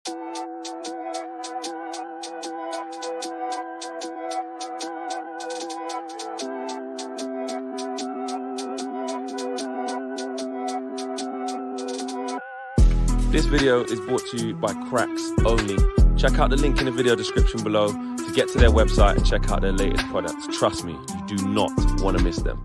This video is brought to you by Cracks Only. Check out the link in the video description below to get to their website and check out their latest products. Trust me, you do not want to miss them.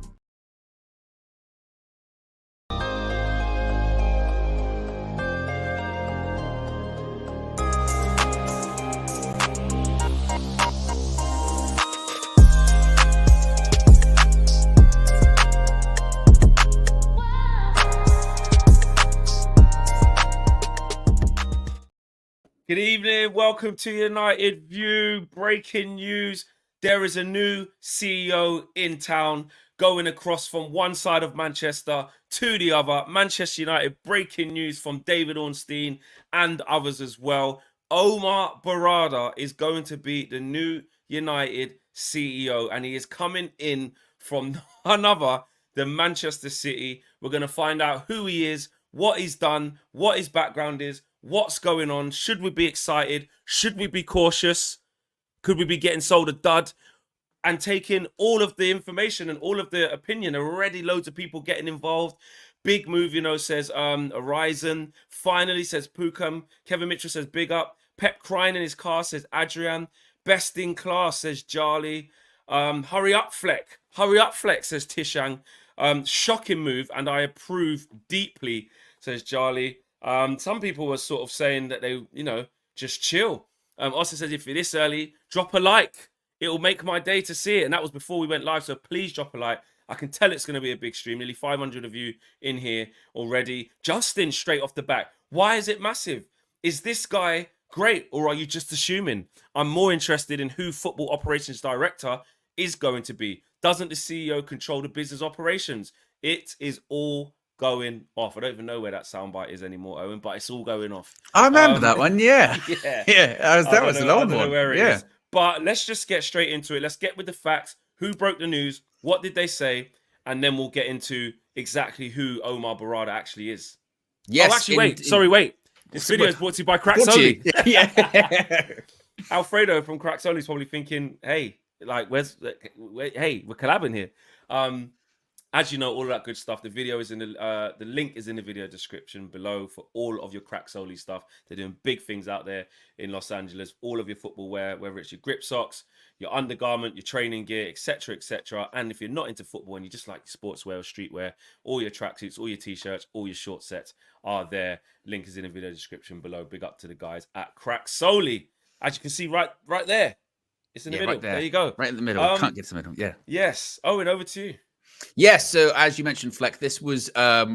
Good evening, welcome to United View. Breaking news, there is a new CEO in town going across from one side of Manchester to the other. Manchester United, breaking news from David Ornstein and others as well. Omar Berrada is going to be the new United CEO and he is coming in from none other than Manchester City. We're going to find out who he is, what he's done, what his background is, what's going on. Should we be excited? Should we be cautious? Could we be getting sold a dud? And taking all of the information and all of the opinion. Already loads of people getting involved. Big move, you know, says Horizon. Finally, says Pukam. Kevin Mitchell says big up. Pep crying in his car, says Adrian. Best in class, says Charlie. Hurry up, Fleck. Hurry up, Fleck, says Tishang. Shocking move, and I approve deeply, says Charlie. Some people were sort of saying that they, you know, just chill. Austin says, if you're this early, drop a like. It will make my day to see it. And that was before we went live. So please drop a like. I can tell it's going to be a big stream. Nearly 500 of you in here already. Justin, straight off the back. Why is it massive? Is this guy great? Or are you just assuming? I'm more interested in who football operations director is going to be. Doesn't the CEO control the business operations? It is all going off. I don't even know where that soundbite is anymore, Owen, but it's all going off. I remember that one, yeah. Yeah. That was an old one. Where it is. But let's just get straight into it. Let's get with the facts. Who broke the news? What did they say? And then we'll get into exactly who Omar Berrada actually is. Yes. Oh, actually, wait. This video is brought to you by Cracks Only. Yeah. Alfredo from Cracks Only is probably thinking, hey, like, we're collabing here. As you know, all of that good stuff. The video is in the link is in the video description below for all of your Cracks Only stuff. They're doing big things out there in Los Angeles. All of your football wear, whether it's your grip socks, your undergarment, your training gear, etc., etc. And if you're not into football and you just like sportswear or streetwear, all your tracksuits, all your t-shirts, all your short sets are there. Link is in the video description below. Big up to the guys at Cracks Only. As you can see, right there, it's in the middle. Right there you go. Right in the middle. Can't get to the middle. Yeah. Yes. Owen, over to you. Yes, so as you mentioned, Fleck, this was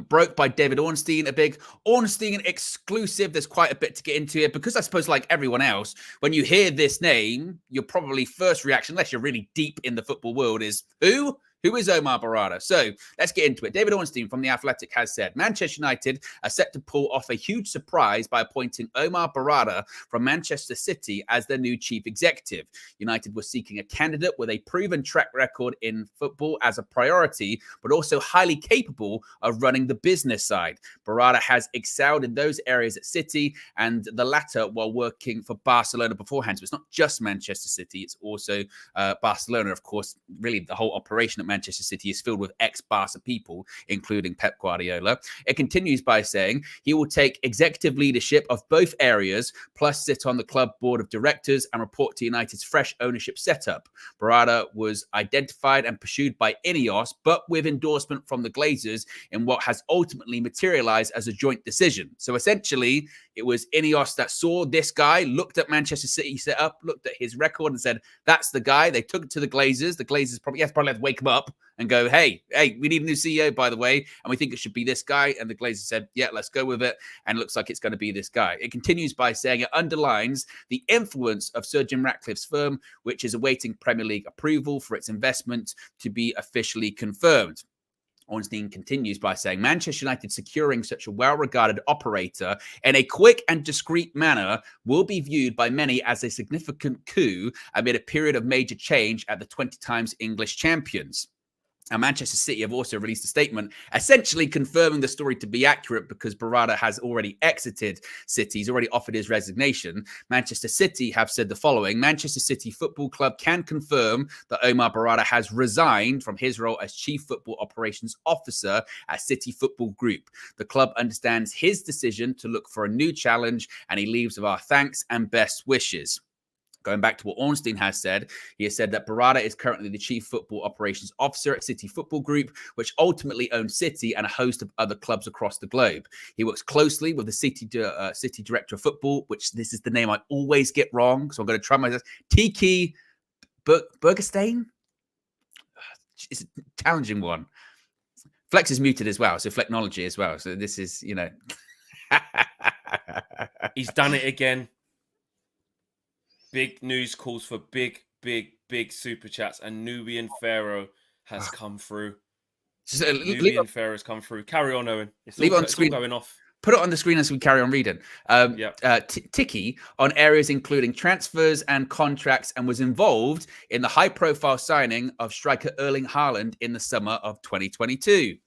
broke by David Ornstein, a big Ornstein exclusive. There's quite a bit to get into here because I suppose like everyone else, when you hear this name, your probably first reaction, unless you're really deep in the football world, is who? Who is Omar Berrada? So let's get into it. David Ornstein from The Athletic has said, Manchester United are set to pull off a huge surprise by appointing Omar Berrada from Manchester City as their new chief executive. United were seeking a candidate with a proven track record in football as a priority, but also highly capable of running the business side. Berrada has excelled in those areas at City and the latter while working for Barcelona beforehand. So it's not just Manchester City, it's also Barcelona. Of course, really the whole operation at Manchester City is filled with ex-Barca people, including Pep Guardiola. It continues by saying he will take executive leadership of both areas, plus sit on the club board of directors and report to United's fresh ownership setup. Berrada was identified and pursued by Ineos, but with endorsement from the Glazers in what has ultimately materialized as a joint decision. So essentially, it was Ineos that saw this guy, looked at Manchester City setup, looked at his record and said, that's the guy. They took it to the Glazers. The Glazers probably have to wake him up and go, hey, we need a new CEO, by the way, and we think it should be this guy. And the Glazers said, yeah, let's go with it. And it looks like it's going to be this guy. It continues by saying it underlines the influence of Sir Jim Ratcliffe's firm, which is awaiting Premier League approval for its investment to be officially confirmed. Ornstein continues by saying Manchester United securing such a well-regarded operator in a quick and discreet manner will be viewed by many as a significant coup amid a period of major change at the 20 times English champions. And Manchester City have also released a statement essentially confirming the story to be accurate because Berrada has already exited City. He's already offered his resignation. Manchester City have said the following: Manchester City Football Club can confirm that Omar Berrada has resigned from his role as Chief Football Operations Officer at City Football Group. The club understands his decision to look for a new challenge, and he leaves with our thanks and best wishes. Going back to what Ornstein has said, he has said that Berrada is currently the Chief Football Operations Officer at City Football Group, which ultimately owns City and a host of other clubs across the globe. He works closely with the City Director of Football, which this is the name I always get wrong, so I'm going to try myself. Tiki Bergestein? It's a challenging one. Flex is muted as well, so Flechnology as well. So this is, you know. He's done it again. Big news calls for big super chats, and Nubian Pharaoh has come through. Nubian Pharaoh has come through. Carry on, Owen. It's all going off. Put it on the screen as we carry on reading. Tiki on areas including transfers and contracts, and was involved in the high-profile signing of striker Erling Haaland in the summer of 2022.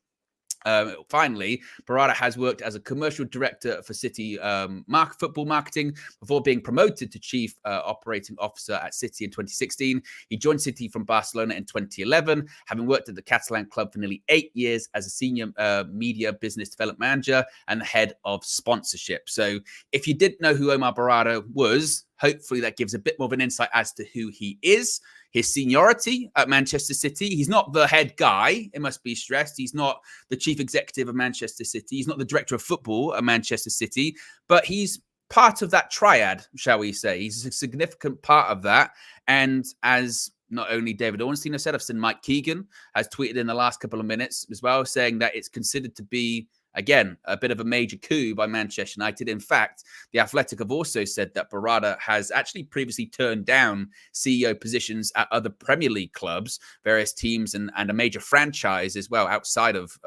Finally, Berrada has worked as a commercial director for City football marketing before being promoted to chief operating officer at City in 2016. He joined City from Barcelona in 2011, having worked at the Catalan club for nearly 8 years as a senior media business development manager and the head of sponsorship. So if you didn't know who Omar Berrada was, hopefully that gives a bit more of an insight as to who he is. His seniority at Manchester City. He's not the head guy, it must be stressed. He's not the chief executive of Manchester City. He's not the director of football at Manchester City, but he's part of that triad, shall we say. He's a significant part of that. And as not only David Ornstein has said, I've seen Mike Keegan has tweeted in the last couple of minutes as well, saying that it's considered to be, again, a bit of a major coup by Manchester United. In fact, The Athletic have also said that Berrada has actually previously turned down CEO positions at other Premier League clubs, various teams, and a major franchise as well outside of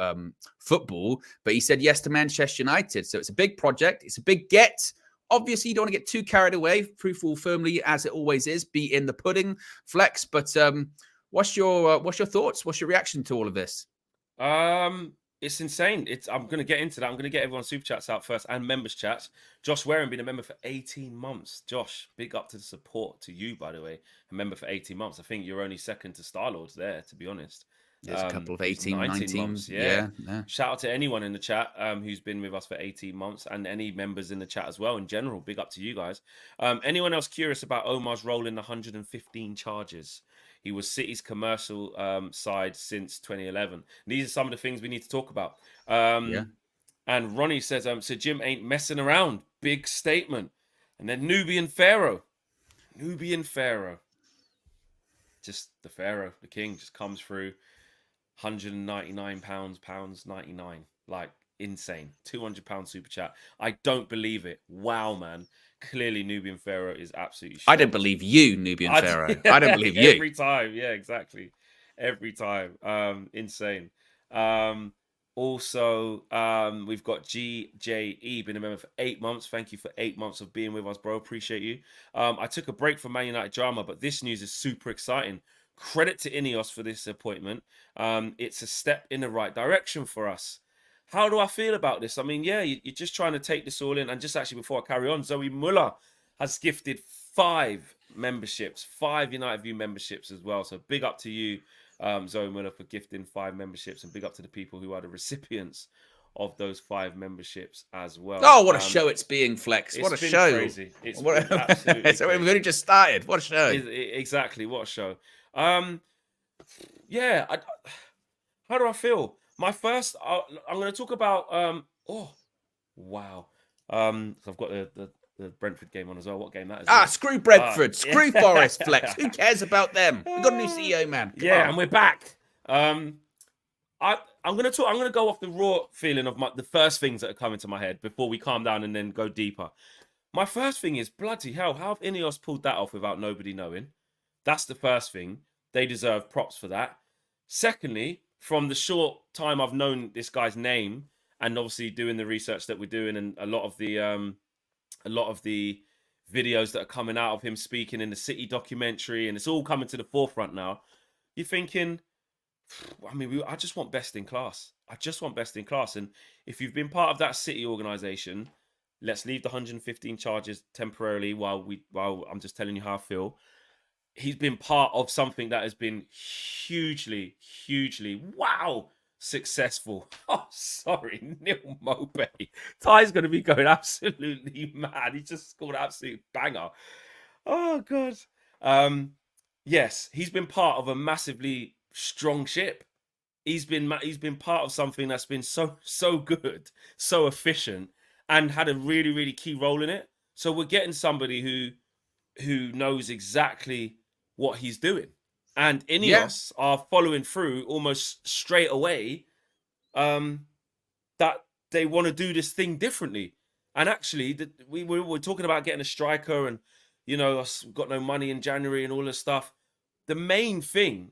football. But he said yes to Manchester United. So it's a big project. It's a big get. Obviously, you don't want to get too carried away. Proof will firmly, as it always is, be in the pudding, Flex. But what's your thoughts? What's your reaction to all of this? It's insane. I'm going to get into that. I'm going to get everyone's super chats out first and members chats. Josh Warren been a member for 18 months. Josh, big up to the support to you, by the way. A member for 18 months. I think you're only second to Star-Lords there, to be honest. There's a couple of 18, 19 months. Yeah. Shout out to anyone in the chat who's been with us for 18 months and any members in the chat as well. In general, big up to you guys. Anyone else curious about Omar's role in the 115 charges? He was City's commercial side since 2011. These are some of the things we need to talk about. And Ronnie says, so Jim ain't messing around. Big statement. And then Nubian Pharaoh. Just the Pharaoh, the king, just comes through. £199, 99. Like, insane. £200 super chat. I don't believe it. Wow, man. Clearly, Nubian Pharaoh is absolutely shocked. I don't believe you, Nubian Pharaoh. I don't believe you. Every time. Yeah, exactly. Every time. Insane. Also, we've got GJE, been a member for 8 months. Thank you for 8 months of being with us, bro. Appreciate you. I took a break from Man United drama, but this news is super exciting. Credit to Ineos for this appointment. It's a step in the right direction for us. How do I feel about this? I mean, yeah, you're just trying to take this all in. And just actually before I carry on, Zoe Muller has gifted 5 memberships, 5 United View memberships as well. So big up to you, Zoe Muller, for gifting 5 memberships, and big up to the people who are the recipients of those 5 memberships as well. Oh, what a show it's being, Flex. What a show. Crazy. It's been absolutely so we've only just started. What a show. Exactly. What a show. Yeah. How do I feel? My first, I'm going to talk about, oh, wow. So I've got the Brentford game on as well. What game that is? Screw Brentford. Screw Forest, Flex. Who cares about them? We've got a new CEO, man. Come on. And we're back. I'm going to go off the raw feeling of the first things that are coming to my head before we calm down and then go deeper. My first thing is, bloody hell, how have Ineos pulled that off without nobody knowing? That's the first thing. They deserve props for that. Secondly, from the short time I've known this guy's name, and obviously doing the research that we're doing, and a lot of the videos that are coming out of him speaking in the City documentary, and it's all coming to the forefront now. You're thinking, I mean, I just want best in class. I just want best in class. And if you've been part of that City organisation, let's leave the 115 charges temporarily while I'm just telling you how I feel. He's been part of something that has been hugely, hugely, wow, successful. Oh, sorry, Neil Mopey. Ty's going to be going absolutely mad. He just scored an absolute banger. Oh, God. Yes, he's been part of a massively strong ship. He's been part of something that's been so good, so efficient, and had a really, really key role in it. So we're getting somebody who knows exactly what he's doing. And Ineos are following through almost straight away that they want to do this thing differently. And actually, we were talking about getting a striker and, us got no money in January and all this stuff. The main thing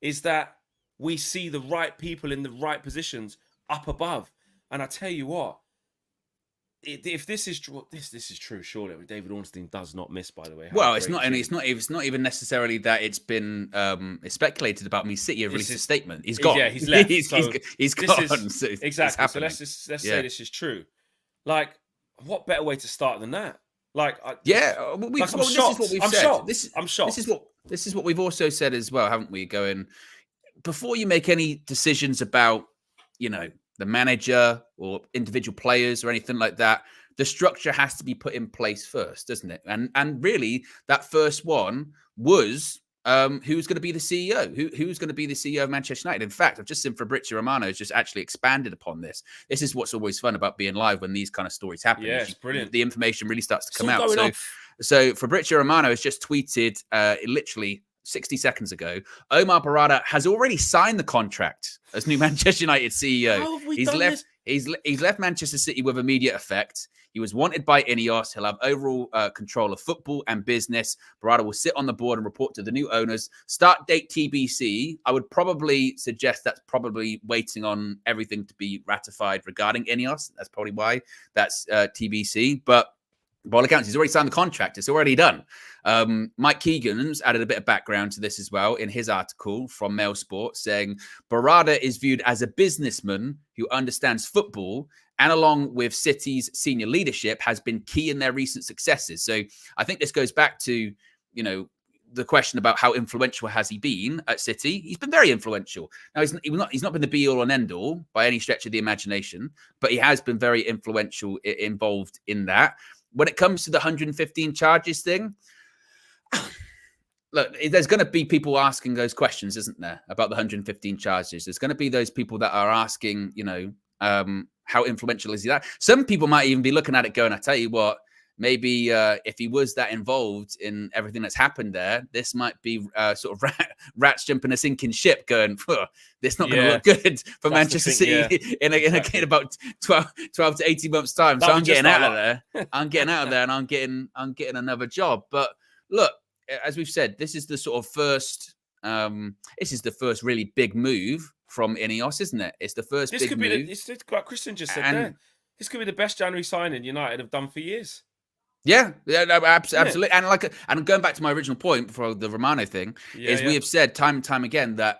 is that we see the right people in the right positions up above. And I tell you what, if this is true, this is true. Surely David Ornstein does not miss. By the way, well, it's not even necessarily that it's been speculated about. I mean, City have released a statement. He's gone. Yeah, he's left. he's gone. So exactly. So let's say this is true. Like, what better way to start than that? Like, I'm shocked. I'm shocked. This is what we've also said as well, haven't we? Going, before you make any decisions about, the manager or individual players or anything like that, the structure has to be put in place first, doesn't it? And really, that first one was who's going to be the CEO? Who's going to be the CEO of Manchester United? In fact, I've just seen Fabrizio Romano has just actually expanded upon this. This is what's always fun about being live when these kind of stories happen. Yeah, it's brilliant. The information really starts to come out. So Fabrizio Romano has just tweeted literally 60 seconds ago, Omar Berrada has already signed the contract as new Manchester United CEO. How have we done this? He's left Manchester City with immediate effect. He was wanted by Ineos. He'll have overall control of football and business. Berrada will sit on the board and report to the new owners. Start date TBC. I would probably suggest that's probably waiting on everything to be ratified regarding Ineos. That's probably why that's TBC. But by all accounts, he's already signed the contract. It's already done. Mike Keegan's added a bit of background to this as well in his article from Mail Sport, saying Berrada is viewed as a businessman who understands football and along with City's senior leadership has been key in their recent successes. So I think this goes back to, the question about how influential has he been at City. He's been very influential. Now, he's not been the be-all and end-all by any stretch of the imagination, but he has been very influential involved in that. When it comes to the 115 charges thing, look, there's going to be people asking those questions, isn't there, about the 115 charges? There's going to be those people that are asking, how influential is he that? Some people might even be looking at it going, I tell you what, maybe if he was that involved in everything that's happened there, this might be sort of rats jumping a sinking ship going, this is not going to look good for Manchester City in about 12 to 18 months time. So I'm getting out of there. I'm getting out of there and I'm getting another job. But look, as we've said, this is the sort of first, this is the first really big move from Ineos, isn't it? It's the first big move. It's like Christian just said there. This could be the best January signing United have done for years. Yeah, no, absolutely. And going back to my original point before the Romano thing, we have said time and time again that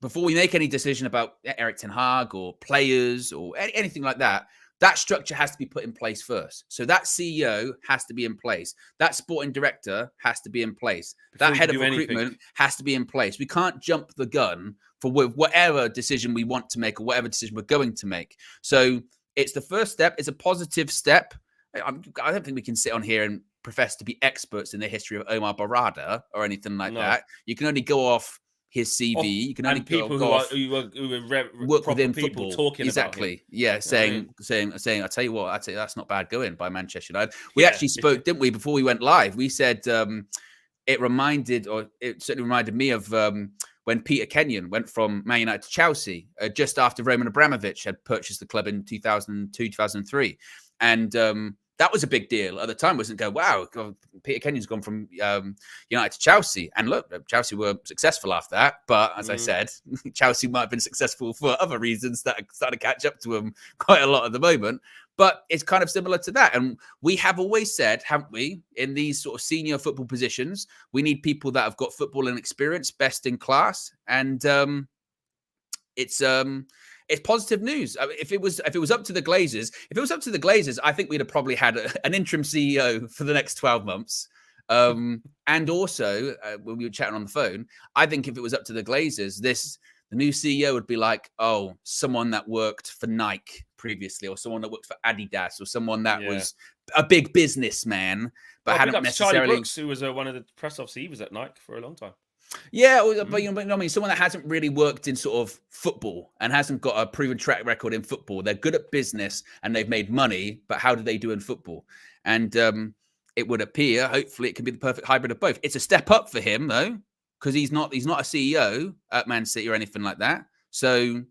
before we make any decision about Erik ten Hag or players or anything like that, that structure has to be put in place first. So that CEO has to be in place. That sporting director has to be in place. That head of recruitment has to be in place. We can't jump the gun for whatever decision we want to make or whatever decision we're going to make. So it's the first step. It's a positive step. I don't think we can sit on here and profess to be experts in the history of Omar Berrada or anything like that. You can only go off his CV. You can only people go off who work within people football. Talking exactly. About him. Yeah, saying. I tell you what, that's not bad going by Manchester United. We actually spoke, didn't we, before we went live? We said it certainly reminded me of when Peter Kenyon went from Man United to Chelsea just after Roman Abramovich had purchased the club in 2002, 2003, and that was a big deal at the time. Wasn't go, wow, Peter Kenyon's gone from United to Chelsea. And look, Chelsea were successful after that. But as I said, Chelsea might have been successful for other reasons that are starting to catch up to them quite a lot at the moment. But it's kind of similar to that. And we have always said, haven't we, in these sort of senior football positions, we need people that have got footballing experience, best in class. And it's positive news. I mean, if it was up to the Glazers, I think we'd have probably had an interim CEO for the next 12 months. And also, when we were chatting on the phone, I think if it was up to the Glazers, the new CEO would be like, oh, someone that worked for Nike previously, or someone that worked for Adidas, or someone that was a big businessman, but hadn't necessarily. Charlie Brooks, who was one of the press officers, he was at Nike for a long time. Yeah, but you know what I mean, someone that hasn't really worked in sort of football and hasn't got a proven track record in football. They're good at business and they've made money, but how do they do in football? And it would appear, hopefully, it can be the perfect hybrid of both. It's a step up for him though, because he's not a CEO at Man City or anything like that. So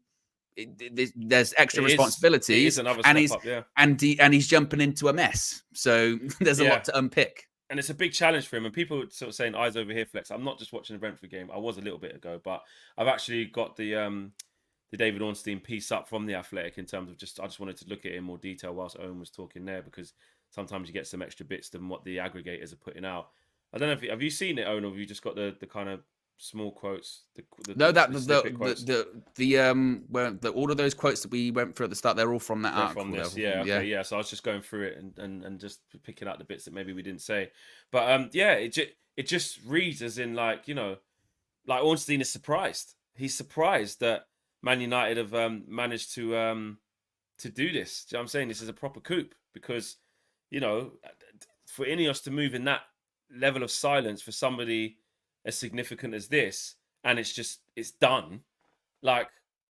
there's extra responsibilities, and he's jumping into a mess. So there's a lot to unpick. And it's a big challenge for him. And people sort of saying eyes over here, Flex. I'm not just watching the Brentford game. I was a little bit ago, but I've actually got the David Ornstein piece up from The Athletic in terms of I just wanted to look at it in more detail whilst Owen was talking there, because sometimes you get some extra bits than what the aggregators are putting out. I don't know have you seen it, Owen, or have you just got the kind of small quotes? All of those quotes that we went through at the start, they're all from that article. From this, yeah. So I was just going through it and just picking out the bits that maybe we didn't say. But it just reads as in, like, you know, like Ornstein is surprised. He's surprised that Man United have managed to do this. Do you know what I'm saying? This is a proper coup, because, you know, for Ineos to move in that level of silence for somebody as significant as this, and it's done. Like,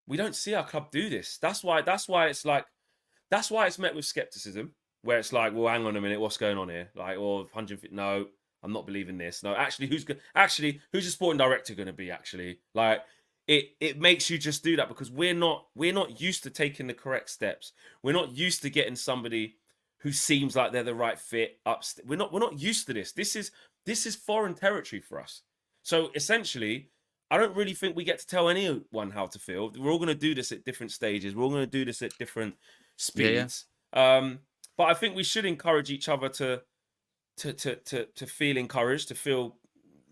we don't see our club do this. That's why it's met with skepticism, where it's like, well, hang on a minute, what's going on here? Like, or 150, no, I'm not believing this. No, actually, who's the sporting director going to be? Actually, like, it makes you just do that, because we're not used to taking the correct steps. We're not used to getting somebody who seems like they're the right fit up. We're not used to this. This is foreign territory for us. So essentially, I don't really think we get to tell anyone how to feel. We're all going to do this at different stages. We're all going to do this at different speeds. Yeah. But I think we should encourage each other to feel encouraged, to feel,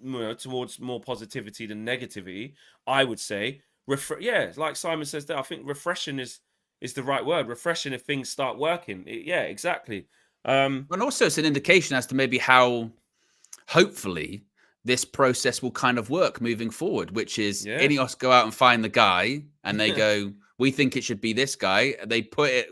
you know, towards more positivity than negativity. I would say, like Simon says there, I think refreshing is the right word. Refreshing if things start working. Yeah, exactly. And also it's an indication as to maybe how, hopefully, this process will kind of work moving forward, which is Ineos go out and find the guy and they go, we think it should be this guy. They put it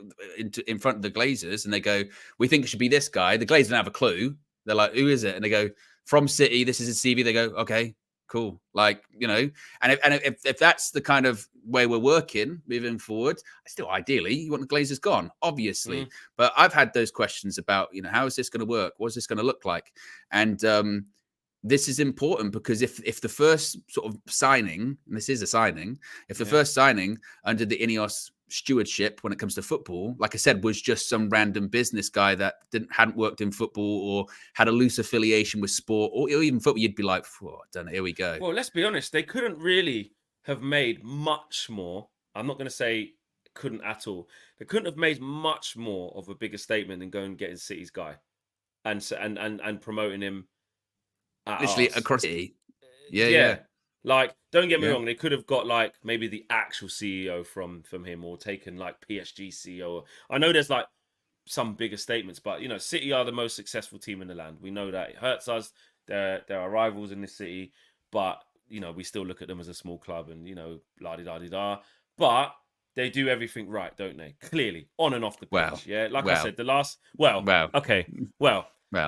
in front of the Glazers and they go, we think it should be this guy. The Glazers don't have a clue. They're like, who is it? And they go, from City, this is his CV. They go, okay, cool. Like, you know, and if that's the kind of way we're working moving forward, still ideally you want the Glazers gone, obviously. But I've had those questions about, you know, how is this going to work? What's this going to look like? And this is important, because if the first sort of signing, and this is a signing, if the first signing under the Ineos stewardship when it comes to football, like I said, was just some random business guy that hadn't worked in football or had a loose affiliation with sport or even football, you'd be like, oh, I don't know, here we go. Well, let's be honest, they couldn't really have made much more. I'm not going to say couldn't at all. They couldn't have made much more of a bigger statement than going and getting City's guy and promoting him. Literally across City. Yeah. Like, don't get me wrong, they could have got like maybe the actual CEO from him, or taken like PSG CEO. I know there's like some bigger statements, but, you know, City are the most successful team in the land. We know that. It hurts us. There are rivals in the city, but, you know, we still look at them as a small club and, you know, la-di-da-di-da. But they do everything right, don't they? Clearly, on and off the pitch. I said, the last...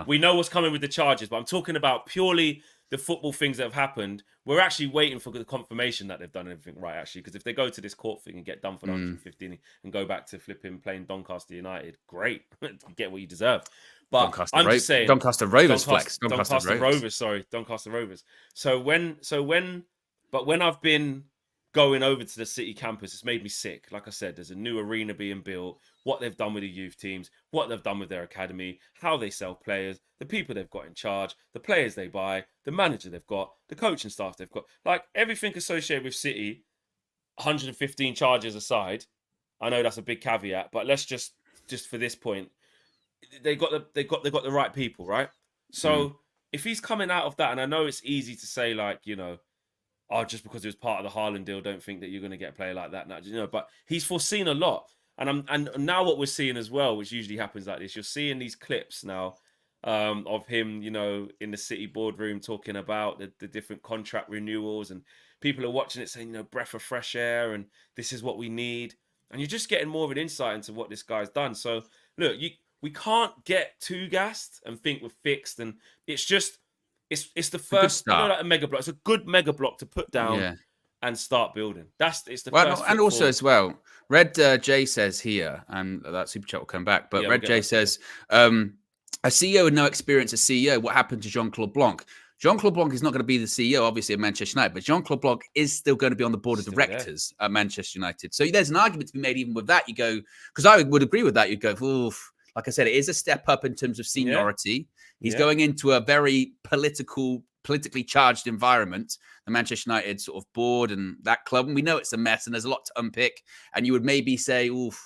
we know what's coming with the charges, but I'm talking about purely the football things that have happened. We're actually waiting for the confirmation that they've done everything right, actually, because if they go to this court thing and get done for the 115 and go back to flipping playing Doncaster United, great. Get what you deserve. But just saying... Doncaster Rovers, Flex. Doncaster Rovers. So when I've been going over to the City campus, it's made me sick. Like I said, there's a new arena being built, what they've done with the youth teams, what they've done with their academy, how they sell players, the people they've got in charge, the players they buy, the manager they've got, the coaching staff they've got. Like, everything associated with City, 115 charges aside, I know that's a big caveat, but let's just just for this point, they got the right people, right? So if he's coming out of that, and I know it's easy to say, like, you know, oh, just because it was part of the Haaland deal, don't think that you're going to get a player like that now, you know. But he's foreseen a lot, and now what we're seeing as well, which usually happens like this, you're seeing these clips now of him, you know, in the City boardroom talking about the different contract renewals, and people are watching it saying, you know, breath of fresh air, and this is what we need, and you're just getting more of an insight into what this guy's done. So look, we can't get too gassed and think we're fixed, and it's just it's the first, you know, like a mega block. It's a good mega block to put down and start building. It's the first. And also as well, Red J says here, and that super chat will come back. But Red J says, a CEO with no experience as CEO. What happened to Jean-Claude Blanc? Jean-Claude Blanc is not going to be the CEO, obviously, of Manchester United, but Jean-Claude Blanc is still going to be on the board of directors at Manchester United. So there's an argument to be made even with that. You go, because I would agree with that. You'd go, oof. Like I said, it is a step up in terms of seniority. He's going into a very politically charged environment, the Manchester United sort of board and that club. And we know it's a mess and there's a lot to unpick. And you would maybe say, oof,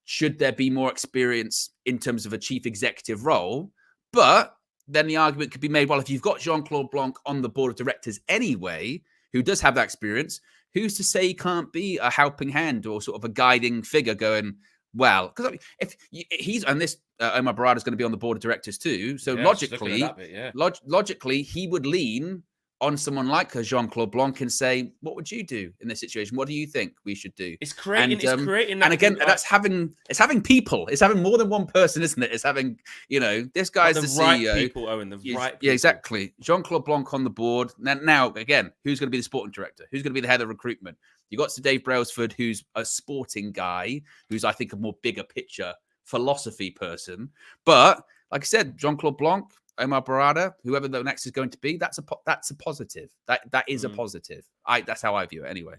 should there be more experience in terms of a chief executive role? But then the argument could be made, well, if you've got Jean-Claude Blanc on the board of directors anyway, who does have that experience, who's to say he can't be a helping hand or sort of a guiding figure going, well, because I mean, if he's, and this Omar Berrada is going to be on the board of directors too, so logically, he would lean on someone like Jean-Claude Blanc and say, "What would you do in this situation? What do you think we should do?" It's creating, and again, it's having people. It's having more than one person, isn't it? It's having, you know, this guy's the CEO. Right people, Owen, the right people. Yeah, exactly. Jean-Claude Blanc on the board. Now, again, who's going to be the sporting director? Who's going to be the head of recruitment? You got Sir Dave Brailsford, who's a sporting guy, who's I think a more bigger picture philosophy person. But like I said, Jean-Claude Blanc, Omar Berrada, whoever the next is going to be, that's a positive. That is a positive. That's how I view it anyway.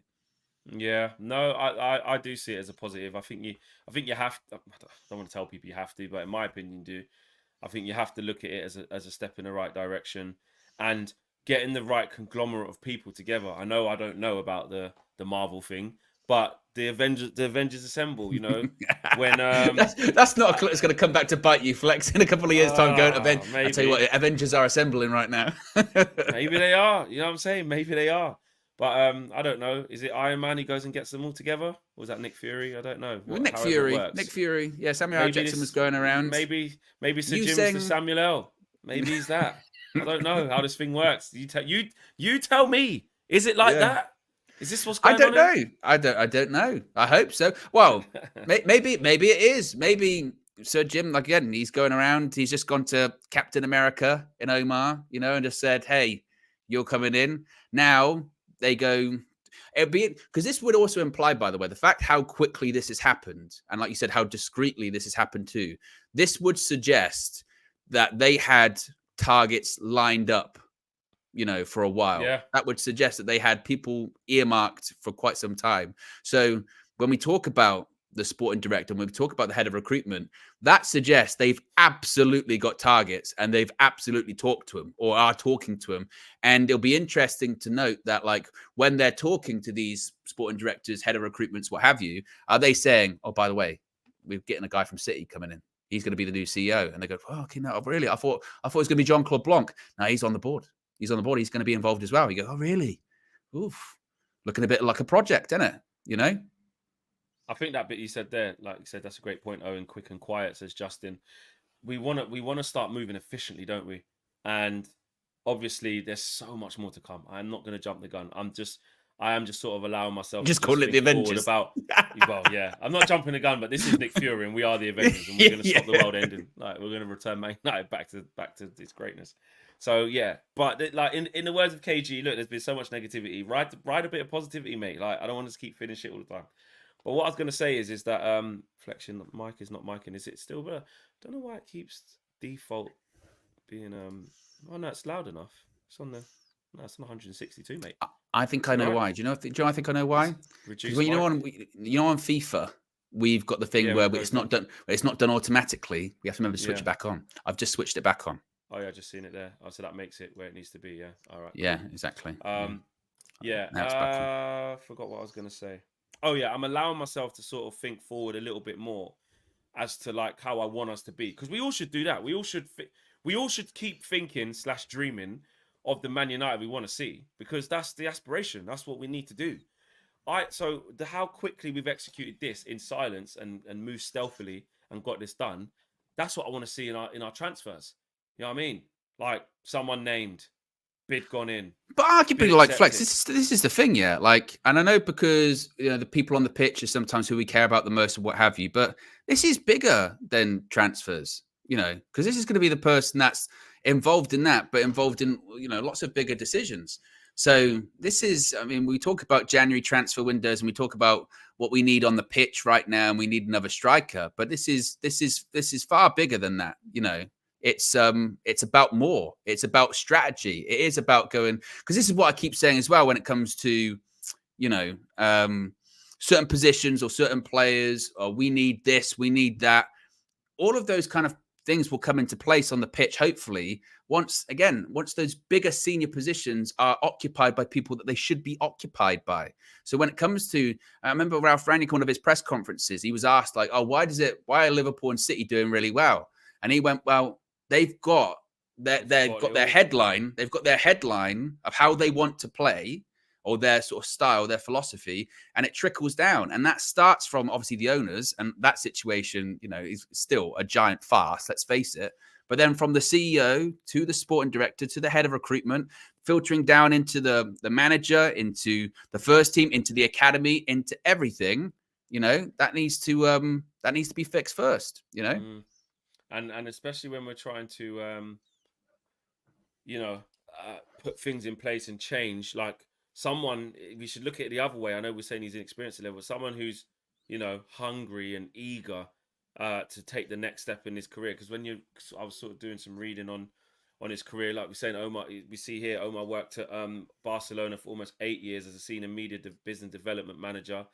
Yeah, no, I do see it as a positive. I think you have to, I don't want to tell people you have to, but in my opinion, do. I think you have to look at it as a step in the right direction and getting the right conglomerate of people together. I know I don't know about the Marvel thing, but the Avengers Assemble, you know, when that's not a clue. It's going to come back to bite you, Flex, in a couple of years' time. Going to Avengers. I tell you what, Avengers are assembling right now. Maybe they are. You know what I'm saying? Maybe they are. But I don't know. Is it Iron Man? He goes and gets them all together? Or was that Nick Fury? I don't know. Nick Fury. Yeah, Samuel L. Jackson was going around. Maybe Sir Jim's the Samuel L. Maybe he's that. I don't know how this thing works. You tell me. Is it like that? Is this what's going on? I don't know. I hope so. Well, maybe it is. Maybe Sir Jim, like, again, he's going around. He's just gone to Captain America in Omar, you know, and just said, "Hey, you're coming in." Now they go. It'd be, because this would also imply, by the way, the fact how quickly this has happened, and like you said, how discreetly this has happened too. This would suggest that they had targets lined up, you know, for a while. Yeah. That would suggest that they had people earmarked for quite some time. So when we talk about the sporting director, when we talk about the head of recruitment, that suggests they've absolutely got targets and they've absolutely talked to him or are talking to him. And it'll be interesting to note that, like, when they're talking to these sporting directors, head of recruitments, what have you, are they saying, "Oh, by the way, we're getting a guy from City coming in. He's going to be the new CEO." And they go, "Oh, okay, no, really? I thought it was going to be Jean-Claude Blanc." Now he's on the board. He's on the board. He's going to be involved as well. You go, "Oh, really? Oof. Looking a bit like a project, isn't it?" You know? I think that bit you said there, like you said, that's a great point, Owen. Quick and quiet, says Justin. We want to start moving efficiently, don't we? And obviously, there's so much more to come. I'm not going to jump the gun. I am just sort of allowing myself just call it the Avengers. Well, yeah, I'm not jumping the gun, but this is Nick Fury, and we are the Avengers, and we're going to stop the world ending. Like, we're going to return Man United back to its greatness. So yeah, but like in the words of KG, look, there's been so much negativity. Ride a bit of positivity, mate. Like, I don't want to keep finishing it all the time. But what I was going to say is that Flexion mic is not micing. Is it still? But I don't know why it keeps default being Oh no, it's loud enough. It's on the. No, it's on 162, mate. I think I know why. Do you know? I think I know why. Well, you know, on FIFA, we've got the thing where it's not done. It's not done automatically. We have to remember to switch it back on. I've just switched it back on. Oh yeah, I've just seen it there. Oh, so that makes it where it needs to be. Yeah. All right. Yeah, exactly. Forgot what I was going to say. Oh yeah, I'm allowing myself to sort of think forward a little bit more, as to like how I want us to be, because we all should do that. We all should keep thinking / dreaming of the Man United we want to see, because that's the aspiration. That's what we need to do. How quickly we've executed this in silence and moved stealthily and got this done. That's what I want to see in our transfers. You know what I mean? Like someone named, bid gone in. But arguably, like Flex, this is the thing, yeah. Like, and I know because the people on the pitch are sometimes who we care about the most and what have you. But this is bigger than transfers, because this is going to be the person that's involved in that, but involved in lots of bigger decisions. So this is, I mean, we talk about January transfer windows and we talk about what we need on the pitch right now, and we need another striker. But this is far bigger than that. It's about more. It's about strategy. It is about going, because this is what I keep saying as well when it comes to certain positions or certain players, or we need this, we need that. All of those kind of things will come into place on the pitch, hopefully, once those bigger senior positions are occupied by people that they should be occupied by. So when it comes to, I remember Ralph Rangnick, one of his press conferences, he was asked like, why are Liverpool and City doing really well? And he went, well, they've got their headline of how they want to play, or their sort of style, their philosophy, and it trickles down. And that starts from obviously the owners, and that situation, is still a giant farce, let's face it. But then from the CEO to the sporting director to the head of recruitment, filtering down into the manager, into the first team, into the academy, into everything, that needs to be fixed first, And especially when we're trying to put things in place and change, like someone, we should look at it the other way. I know we're saying he's inexperienced level, someone who's, hungry and eager to take the next step in his career. Because I was sort of doing some reading on his career, like we're saying, Omar, we see here, Omar worked at Barcelona for almost 8 years as a senior media business development manager,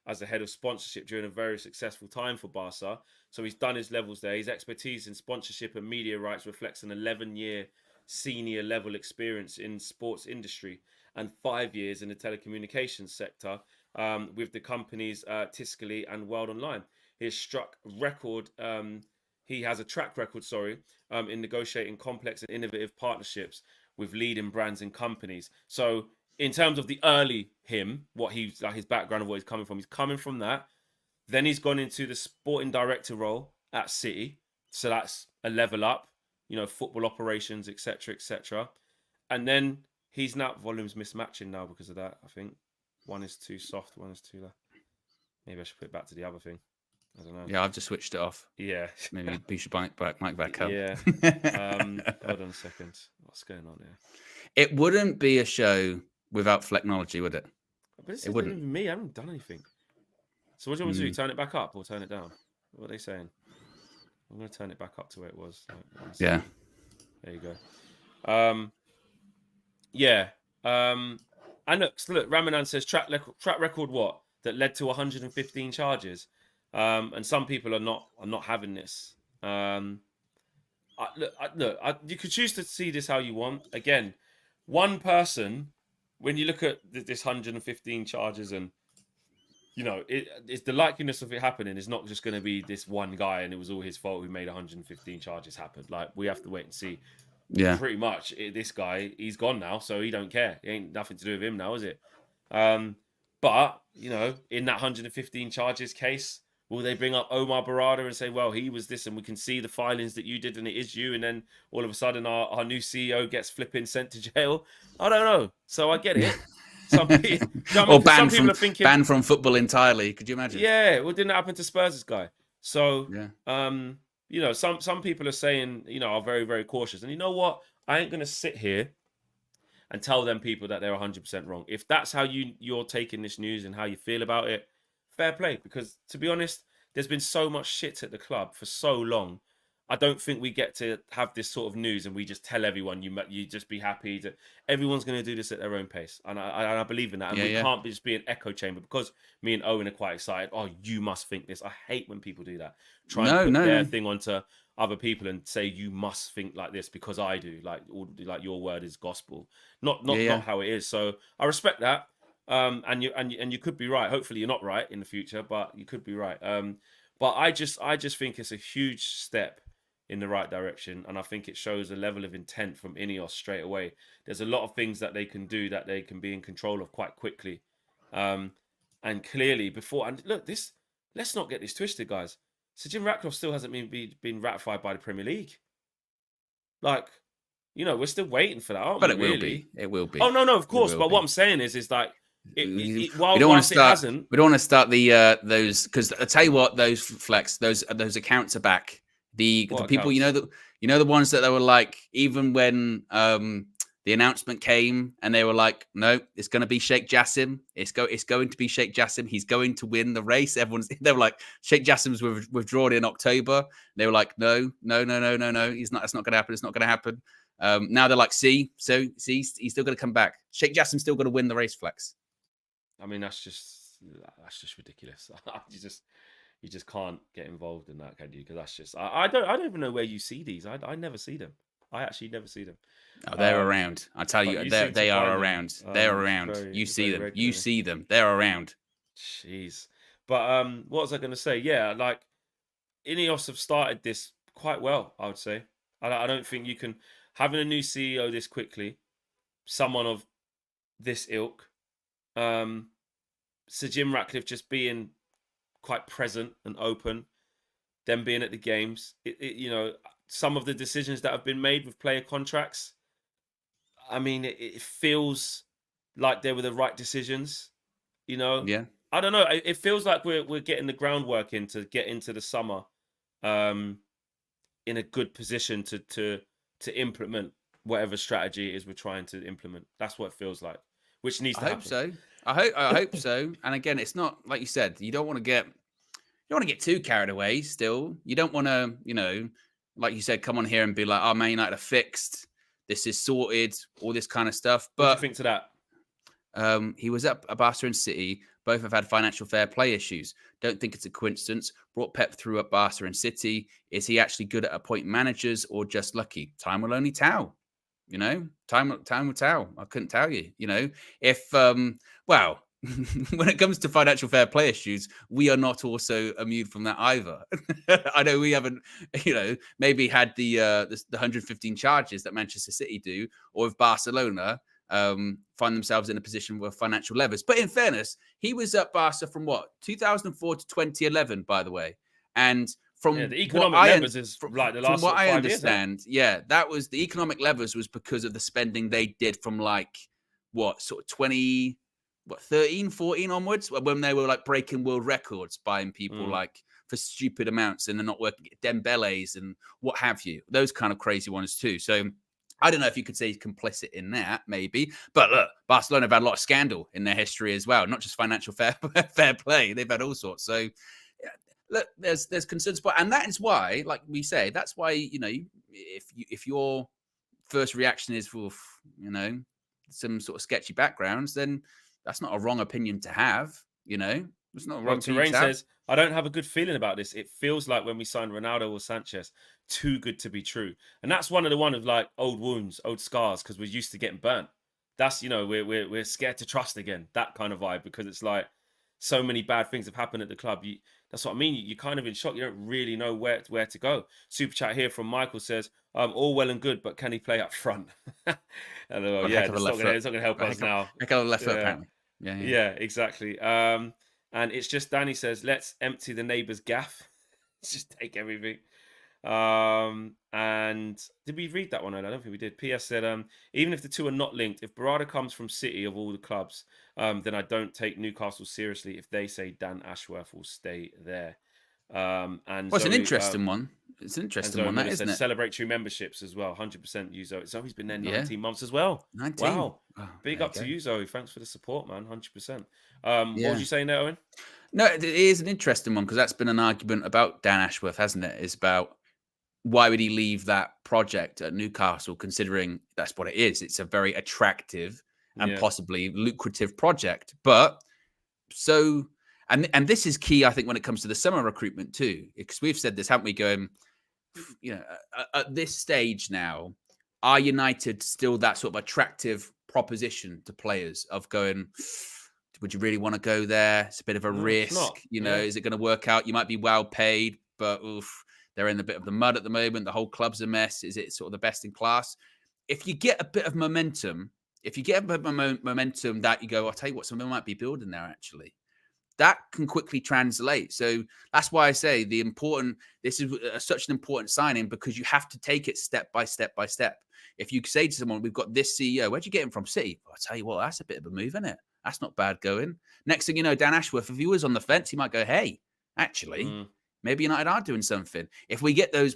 as the head of sponsorship during a very successful time for Barca. So he's done his levels there. His expertise in sponsorship and media rights reflects an 11-year senior level experience in sports industry and 5 years in the telecommunications sector with the companies Tiscali and World Online. He has a track record, in negotiating complex and innovative partnerships with leading brands and companies. So in terms of the early what he's like, his background of what he's coming from that. Then he's gone into the sporting director role at City. So that's a level up, football operations, etc., etc. And then he's now, volume's mismatching now because of that, I think. One is too soft, one is too low. Maybe I should put it back to the other thing. I don't know. Yeah, I've just switched it off. Yeah. Maybe you should mic back up. Yeah. Hold on a second. What's going on here? It wouldn't be a show without Flecknology, would it? But it wouldn't. Even me. I haven't done anything. So what do you want me to do? Turn it back up or turn it down? What are they saying? I'm going to turn it back up to where it was. Yeah. There you go. Yeah. And look, Ramadan says track record what? That led to 115 charges. And some people are not having this. You could choose to see this how you want. Again, one person, when you look at this 115 charges, and it's the likeliness of it happening is not just going to be this one guy and it was all his fault who made 115 charges happen. Like, we have to wait and see. Yeah, pretty much this guy, he's gone now, so he don't care. It ain't nothing to do with him now, is it? But in that 115 charges case, will they bring up Omar Berrada and say, well, he was this and we can see the filings that you did and it is you, and then all of a sudden our new CEO gets flipping sent to jail? I don't know. So I get it. Some people, or banned from football entirely. Could you imagine? Yeah, well, didn't happen to Spurs' guy. So yeah. Some people are saying, are very, very cautious. And you know what? I ain't going to sit here and tell them people that they're 100% wrong. If that's how you're taking this news and how you feel about it, fair play. Because to be honest, there's been so much shit at the club for so long. I don't think we get to have this sort of news and we just tell everyone you just be happy. Everyone's going to do this at their own pace. And I believe in that. And we can't just be an echo chamber, because me and Owen are quite excited. Oh, you must think this. I hate when people do that. Try and put their thing onto other people and say, you must think like this because I do. Like your word is gospel. Not how it is. So I respect that. And you could be right. Hopefully you're not right in the future, but you could be right. But I just think it's a huge step in the right direction, and I think it shows a level of intent from Ineos straight away. There's a lot of things that they can do that they can be in control of quite quickly, and clearly before. And look, this let's not get this twisted, guys. Sir Jim Ratcliffe still hasn't been ratified by the Premier League. Like, we're still waiting for that, aren't But we? it will Really? be. It will be. Oh no, of It course. will But be. what I'm saying is like, We while don't want to whilst it start. hasn't, We don't want to start the those, because I tell you what, those Flex, those accounts are back. The What people, accounts? the ones that they were like, even when the announcement came and they were like, no, it's going to be Sheikh Jassim. It's going to be Sheikh Jassim. He's going to win the race. They were like, Sheikh Jassim's withdrawn in October. They were like, no. He's not. It's not going to happen. It's not going to happen. Now they're like, see, he's still going to come back. Sheikh Jassim's still going to win the race, Flex. I mean, that's just ridiculous. You just can't get involved in that, can you? Because that's just I don't even know where you see these. I never see them. I actually never see them. Oh, they're around. I tell you, they are around. They're around. You see them. You see them. They're around. Jeez. But what was I going to say? Yeah, like Ineos have started this quite well, I would say. I don't think you can having a new CEO this quickly, someone of this ilk, Sir Jim Ratcliffe just being quite present and open, them being at the games. Some of the decisions that have been made with player contracts. I mean, it feels like they were the right decisions. Yeah. I don't know. It feels like we're getting the groundwork in to get into the summer, in a good position to implement whatever strategy it is we're trying to implement. That's what it feels like, which needs to happen. I hope so. And again, it's not like you said. You don't want to get too carried away. Still, you don't want to, like you said, come on here and be like, "Oh, Man United are fixed. This is sorted." All this kind of stuff. What do you But think to that? he was at Barca and City. Both have had financial fair play issues. Don't think it's a coincidence. Brought Pep through at Barca and City. Is he actually good at appointing managers or just lucky? Time will only tell. Time will tell. I couldn't tell you. If well, when it comes to financial fair play issues, we are not also immune from that either. I know we haven't, maybe had the 115 charges that Manchester City do, or if Barcelona find themselves in a position with financial levers. But in fairness, he was at Barca from 2004 to 2011, by the way. And from the economic levers is like the last from what I 5 understand, years, that was the economic levers was because of the spending they did from 13, 14 onwards, when they were like breaking world records, buying people like for stupid amounts, and they're not working Dembele's and what have you, those kind of crazy ones too. So I don't know if you could say he's complicit in that, maybe. But look, Barcelona have had a lot of scandal in their history as well, not just financial fair play. They've had all sorts. So look, there's concerns, and that is why, like we say, that's why if your first reaction is some sort of sketchy backgrounds, then that's not a wrong opinion to have. It's not a wrong opinion Terrain to have. says, I don't have a good feeling about this. It feels like when we signed Ronaldo or Sanchez, too good to be true. And that's one of like old wounds, old scars, because we're used to getting burnt. That's, we're scared to trust again. That kind of vibe, because it's like so many bad things have happened at the club. That's what I mean. You're kind of in shock. You don't really know where to go. Super chat here from Michael says, all well and good, but can he play up front? It's not going to help us now. Heck of a left foot, apparently. Yeah, exactly. And it's just Danny says, let's empty the neighbour's gaff. Let's just take everything. And did we read that one? I don't think we did. PS said, even if the two are not linked, if Berrada comes from City of all the clubs, then I don't take Newcastle seriously if they say Dan Ashworth will stay there. And it's an interesting one. It's an interesting one, that, isn't it? Celebrate true memberships as well. 100% you, Zoe. Zoe's been there 19 months as well. 19. Wow. Big up to you, Zoe. Thanks for the support, man. 100%. What was you saying there, Owen? No, it is an interesting one, because that's been an argument about Dan Ashworth, hasn't it? It's about why would he leave that project at Newcastle, considering that's what it is. It's a very attractive and possibly lucrative project. But so, and this is key, I think, when it comes to the summer recruitment too, because we've said this, haven't we? Going, at this stage now, are United still that sort of attractive proposition to players of going, would you really want to go there? It's a bit of a No, it's risk. not. You know, Yeah. is it going to work out? You might be well paid, but oof, they're in a bit of the mud at the moment. The whole club's a mess. Is it sort of the best in class? If you get a bit of momentum, if you get a bit of momentum that you go, I'll tell you what, someone might be building there actually. That can quickly translate. So that's why I say this is such an important signing, because you have to take it step by step by step. If you say to someone, we've got this CEO, where'd you get him from? City? I'll tell you what, that's a bit of a move, isn't it? That's not bad going. Next thing you know, Dan Ashworth, if he was on the fence, he might go, hey, actually, maybe United are doing something. If we get those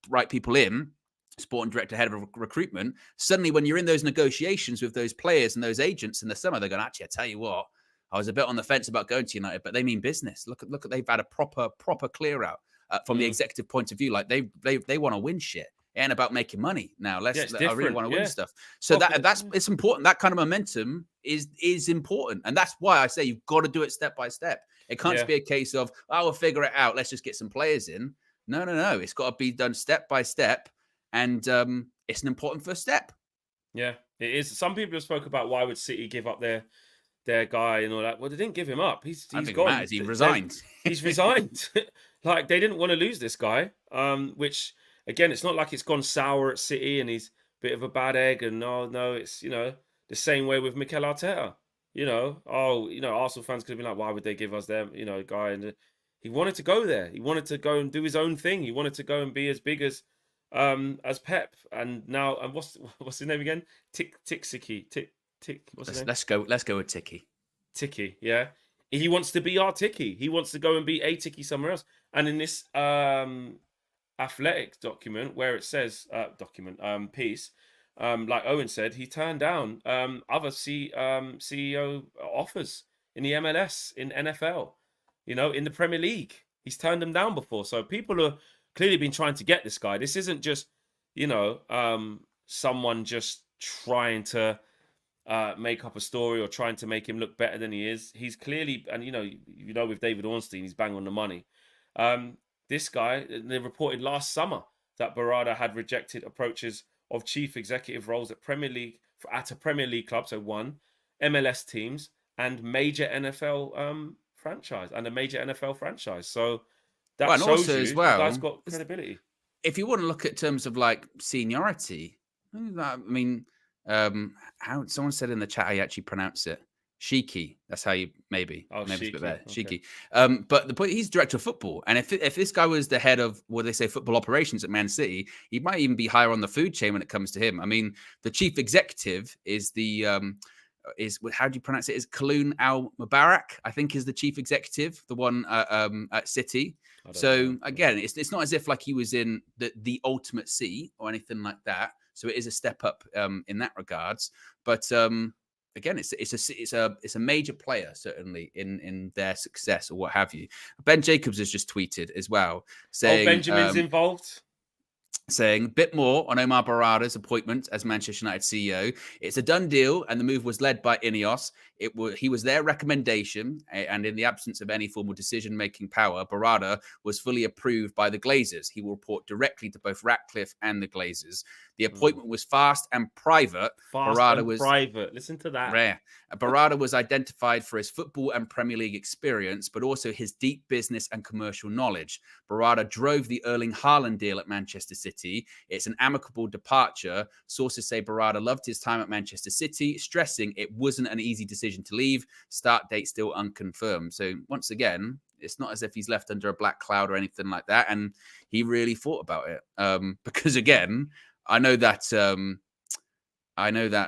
right people in, sporting director, head of recruitment, suddenly when you're in those negotiations with those players and those agents in the summer, they're going, actually, I tell you what, I was a bit on the fence about going to United, but they mean business. Look, they've had a proper clear out from the executive point of view. Like they want to win shit. It ain't about making money now. I really want to win stuff. So it's important. That kind of momentum is important, and that's why I say you've got to do it step by step. It can't just be a case of, oh, we'll figure it out. Let's just get some players in. No. It's got to be done step by step, and it's an important first step. Yeah, it is. Some people have spoke about why would City give up their guy and all that. Well, they didn't give him up. He's gone. He resigned. He's resigned. Like, they didn't want to lose this guy. Which again, it's not like it's gone sour at City and he's a bit of a bad egg. And no, it's the same way with Mikel Arteta. Arsenal fans could have been like, why would they give us them? Guy, and he wanted to go there. He wanted to go and do his own thing. He wanted to go and be as big as Pep. And now, and what's his name again? What's his name? Let's go with Tiki. Tiki, yeah. He wants to be our Tiki. He wants to go and be a Tiki somewhere else. And in this athletic document where it says piece, like Owen said, he turned down other CEO offers in the MLS, in NFL, in the Premier League. He's turned them down before. So people are clearly been trying to get this guy. This isn't just, someone just trying to make up a story or trying to make him look better than he is. He's clearly, and with David Ornstein, he's bang on the money. This guy, they reported last summer that Berrada had rejected approaches of chief executive roles at a Premier League club, so one, MLS teams, and major NFL franchise, and a major NFL franchise. So that shows you as well, the guy's got credibility. If you want to look at terms of like seniority, I mean, how someone said in the chat how you actually pronounce it. Shiki. That's how you maybe it's a bit better. Okay. Shiki. But the point, he's director of football, and if this guy was the head of what they say football operations at Man City, he might even be higher on the food chain when it comes to him. I mean, the chief executive is the how do you pronounce it? Is Kaloun Al Mubarak? I think is the chief executive, the one at City. So again, it's not as if like he was in the ultimate seat or anything like that. So it is a step up in that regards. But again, it's a major player certainly in their success or what have you. Ben Jacobs has just tweeted as well saying, Benjamin's involved. Saying a bit more on Omar Berrada's appointment as Manchester United CEO. It's a done deal, and the move was led by Ineos. He was their recommendation, and in the absence of any formal decision-making power, Berrada was fully approved by the Glazers. He will report directly to both Ratcliffe and the Glazers. The appointment was fast and private. Private. Listen to that. Rare. Berrada was identified for his football and Premier League experience, but also his deep business and commercial knowledge. Berrada drove the Erling Haaland deal at Manchester City. It's an amicable departure. Sources say Berrada loved his time at Manchester City, stressing it wasn't an easy decision to leave. Start date still unconfirmed. So once again, it's not as if he's left under a black cloud or anything like that. And he really thought about it. Because again, I know that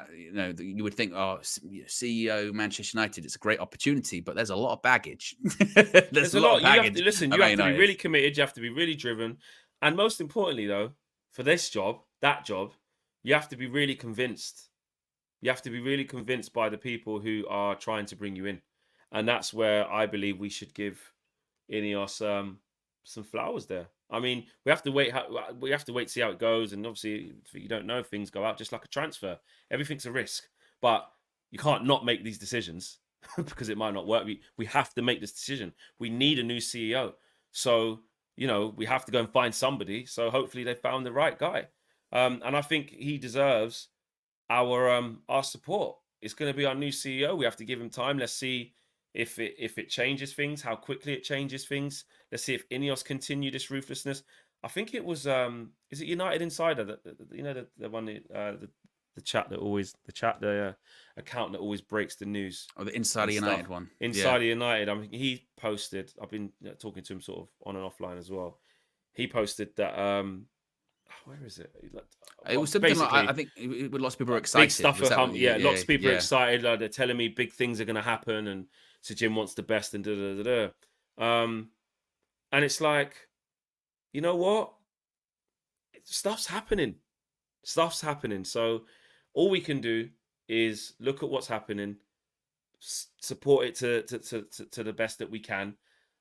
you would think, CEO Manchester United, it's a great opportunity, but there's a lot of baggage. there's a lot of baggage. You have to be really committed. You have to be really driven. And most importantly, though, for this job, that job, you have to be really convinced. You have to be really convinced by the people who are trying to bring you in. And that's where I believe we should give Ineos some flowers there. I mean, we have to wait to see how it goes. And obviously, you don't know if things go out, just like a transfer. Everything's a risk. But you can't not make these decisions because it might not work. We have to make this decision. We need a new CEO. So, we have to go and find somebody. So hopefully they found the right guy. And I think he deserves our support. it's going to be our new CEO. We have to give him time. Let's see if it changes things, how quickly it changes things. Let's see if Ineos continue this ruthlessness. I think it was is it United Insider that you know the one the chat that always the account that always breaks the news. Oh, the Insider United one. Insider United. I mean, he posted. I've been talking to him sort of on and offline as well. He posted that. Where is it? It was something like, I think lots of people were excited. Big stuff for lots of people are excited. Like, they're telling me big things are going to happen, and Sir Jim wants the best, and and it's like, you know what? Stuff's happening. So all we can do is look at what's happening, support it to the best that we can,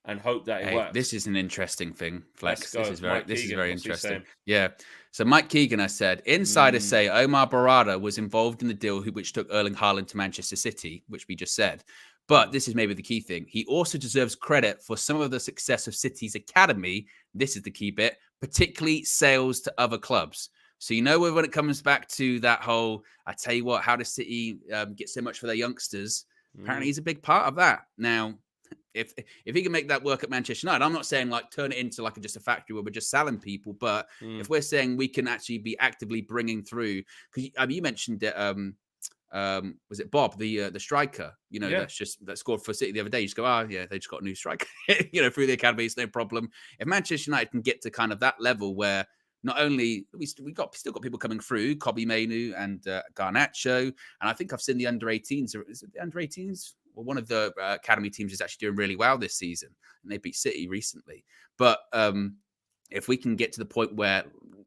and hope that it works. This is an interesting thing, Flex. This is very interesting. Yeah. So Mike Keegan has said, insiders say Omar Berrada was involved in the deal which took Erling Haaland to Manchester City, which we just said. But this is maybe the key thing. He also deserves credit for some of the success of City's academy. This is the key bit, particularly sales to other clubs. So, you know, when it comes back to that whole, I tell you what, how does City get so much for their youngsters? Apparently, he's a big part of that. Now, if he can make that work at Manchester United, I'm not saying like turn it into like just a factory where we're just selling people, but if we're saying we can actually be actively bringing through, because you mentioned it, was it Bob, the striker, you know, that scored for City the other day. You just go, they just got a new striker, you know, through the academy, it's no problem. If Manchester United can get to kind of that level where not only we still got people coming through, Kobbie Mainoo and Garnacho, and I think I've seen the under 18s. Is it the under 18s? Well, one of the academy teams is actually doing really well this season, and they beat City recently. But if we can get to the point where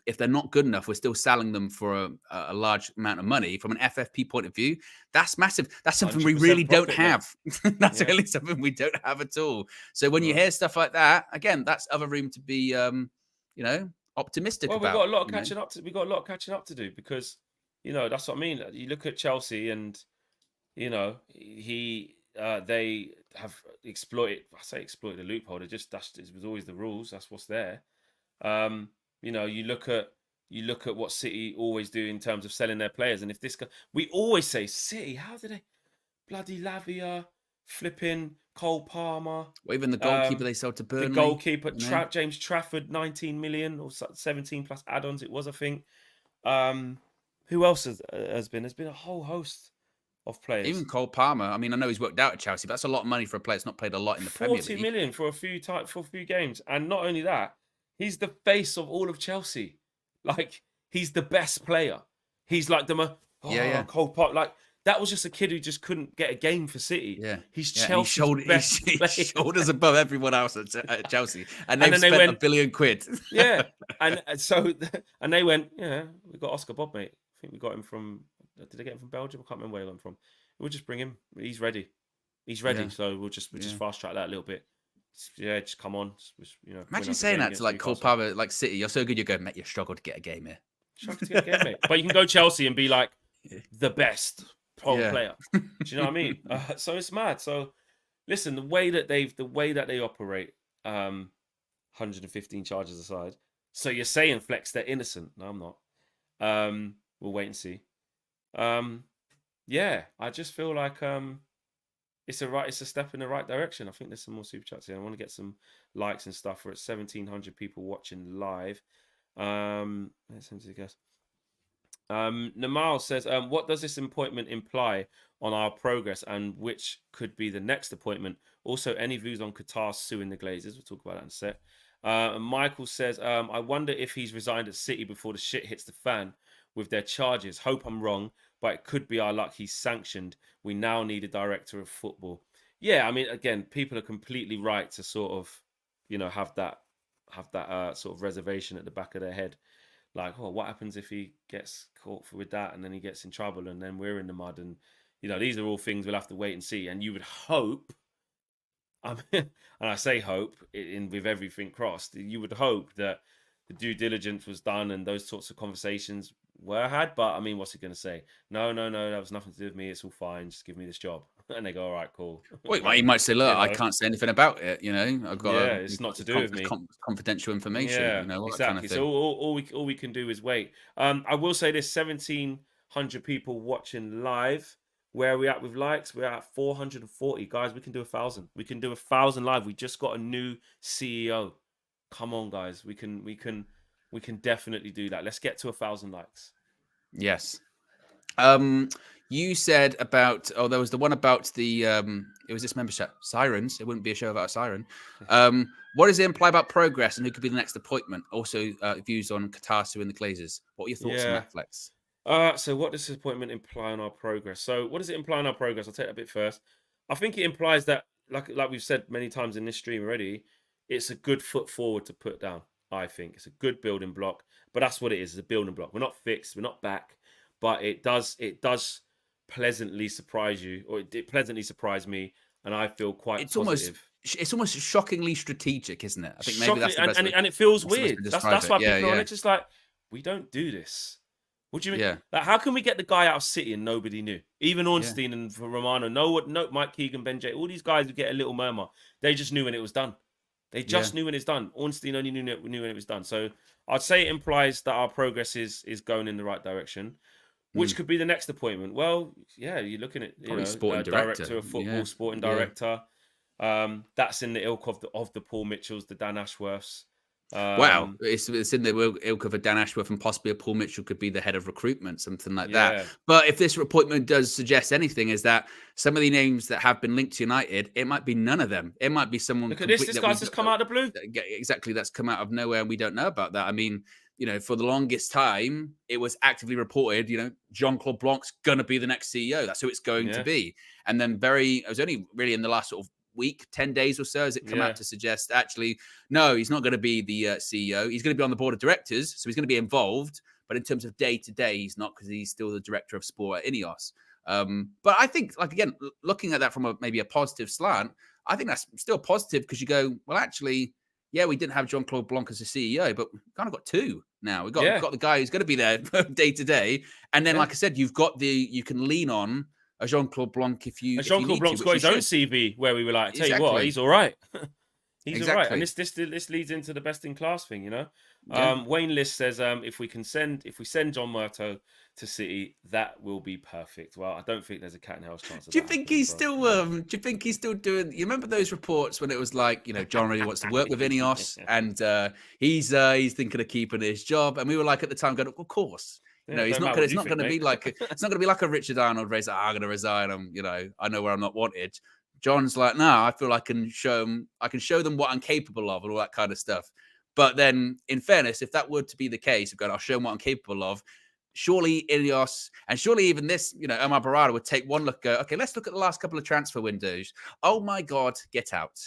if they're not good enough, we're still selling them for a large amount of money from an FFP point of view, that's massive. That's something we really don't have. That's really something we don't have at all. So when you hear stuff like that, again, that's other room to be, optimistic about. We've got a lot of catching up to. We've got a lot of catching up to do because, you know, that's what I mean. You look at Chelsea and, you know, they have exploited. I say exploited the loophole. It was always the rules. That's what's there. You know, you look at what City always do in terms of selling their players, and if this guy, we always say City, how did they bloody Lavia, flipping Cole Palmer, or even the goalkeeper they sold to Burnley, the goalkeeper James Trafford, 19 million or 17 plus add-ons. It was, I think. Who else has been? There's been a whole host of players. Even Cole Palmer. I mean, I know he's worked out at Chelsea, but that's a lot of money for a player that's not played a lot in the Premier League. 40 million for a few games, and not only that, he's the face of all of Chelsea. Like, he's the best player. He's like Cole Palmer. Like, that was just a kid who just couldn't get a game for City. Yeah, he's Chelsea's best player. Shoulders above everyone else at Chelsea, and they spent £1 billion. Yeah, and so they went. Yeah, we got Oscar Bob, mate. I think we got him from. Did they get him from Belgium? I can't remember where he went from. We'll just bring him. He's ready. Yeah. So we'll just fast track that a little bit. Yeah, just come on. You know, imagine saying that to like Cole Palmer, like City. You're so good, you're going, mate. You struggle to get a game here. Struggle to get a game, mate. But you can go Chelsea and be like the best player. Do you know what I mean? So it's mad. So listen, the way that they operate, 115 charges aside. So you're saying, Flex, they're innocent? No, I'm not. We'll wait and see. Yeah, I just feel like it's a step in the right direction. I think there's some more super chats here. I want to get some likes and stuff. We're at 1,700 people watching live. Let's see, guess. Namal says, what does this appointment imply on our progress and which could be the next appointment? Also, any views on Qatar suing the Glazers? We'll talk about that in a sec. Michael says, I wonder if he's resigned at City before the shit hits the fan with their charges. Hope I'm wrong, but it could be our luck he's sanctioned. We now need a director of football. Yeah, I mean, again, people are completely right to sort of, you know, have that sort of reservation at the back of their head. Like, oh, what happens if he gets caught with that and then he gets in trouble and then we're in the mud? And, you know, these are all things we'll have to wait and see. And you would hope, and I say hope with everything crossed, you would hope that the due diligence was done and those sorts of conversations were had. But I mean, what's he going to say? No, that was nothing to do with me. It's all fine. Just give me this job. And they go, all right, cool. Well, he might say, look, you know, I can't say anything about it. You know, I've got it's not to do with me. Confidential information. Yeah, you know, exactly. Kind of thing. So all we can do is wait. I will say this: 1,700 people watching live. Where are we at with likes? We're at 440. Guys, we can do 1,000. We can do 1,000 live. We just got a new CEO. Come on, guys. We can definitely do that. Let's get to 1,000 likes. Yes. You said about there was the one about the it was this membership sirens. It wouldn't be a show about a siren. What does it imply about progress and who could be the next appointment? Also, views on Katasu and the Glazers. What are your thoughts on that, Flex? So what does this appointment imply on our progress? So what does it imply on our progress? I'll take that a bit first. I think it implies that, like we've said many times in this stream already, it's a good foot forward to put down. I think it's a good building block, but that's what it is. It's a building block. We're not fixed. We're not back, but it does pleasantly surprise you, or it pleasantly surprised me, and I feel quite positive. It's almost shockingly strategic, isn't it? I think maybe that's the best way, and it feels weird. That's why people are just like, we don't do this. What do you mean? Yeah. Like, how can we get the guy out of City and nobody knew? Even Ornstein and Romano, no, Mike Keegan, Ben J, all these guys who get a little murmur, they just knew when it was done. They just knew when it's done. Ornstein only knew when it was done. So I'd say it implies that our progress is going in the right direction. Which could be the next appointment? Well, yeah, you're looking at sporting director of football, sporting director. That's in the ilk of the Paul Mitchells, the Dan Ashworths. Wow, it's in the ilk of a Dan Ashworth, and possibly a Paul Mitchell could be the head of recruitment, something like that. But if this appointment does suggest anything, is that some of the names that have been linked to United, it might be none of them. It might be someone. Look at this. This guy's just come out of the blue. Exactly, that's come out of nowhere, and we don't know about that. I mean, for the longest time, it was actively reported, Jean-Claude Blanc's going to be the next CEO. That's who it's going to be. And then it was only really in the last sort of week, 10 days or so, has it come out to suggest, actually, no, he's not going to be the CEO. He's going to be on the board of directors, so he's going to be involved. But in terms of day-to-day, he's not, because he's still the director of sport at Ineos. But I think, again, looking at that from maybe a positive slant, I think that's still positive, because you go, well, actually, we didn't have Jean-Claude Blanc as a CEO, but we've kind of got two now. We've got the guy who's going to be there day to day. And then, like I said, you can lean on a Jean-Claude Blanc if you. Jean-Claude Blanc's got his own CV where we were like, tell you what, he's all right. He's all right. And this leads into the best in class thing, Wayne List says, if we send John Murto to City, that will be perfect. Well, I don't think there's a cat and house chance. Do you think he's still? Do you think he's still doing? You remember those reports when it was like, John really wants to work with Ineos, and he's thinking of keeping his job, and we were like at the time going, of course. He's not. It's not going to be like. It's not going to be like a Richard Arnold race. I'm going to resign. I know where I'm not wanted. John's like, no, I feel I can show them what I'm capable of and all that kind of stuff. But then, in fairness, if that were to be the case, I'll show them what I'm capable of. Surely Ineos, and surely even this, Omar Berrada would take one look. Go, okay, let's look at the last couple of transfer windows. Oh my God, get out!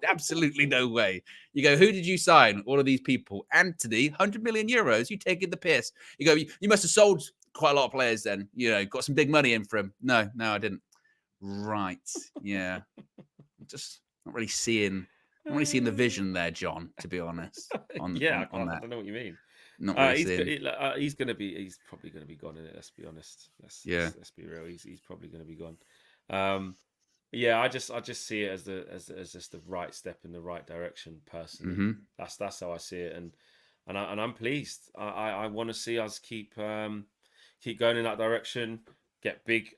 Absolutely no way. You go, who did you sign? All of these people. Anthony, 100 million euros. You taking the piss? You go, you must have sold quite a lot of players. Then got some big money in for him. No, I didn't. Right. Yeah. Just not really seeing the vision there, John, to be honest. I don't know what you mean. Not really he's probably gonna be gone in it. Let's be honest. Let's be real. He's probably gonna be gone. I just see it as just the right step in the right direction. Personally, that's how I see it, and I'm pleased. I want to see us keep going in that direction. Get big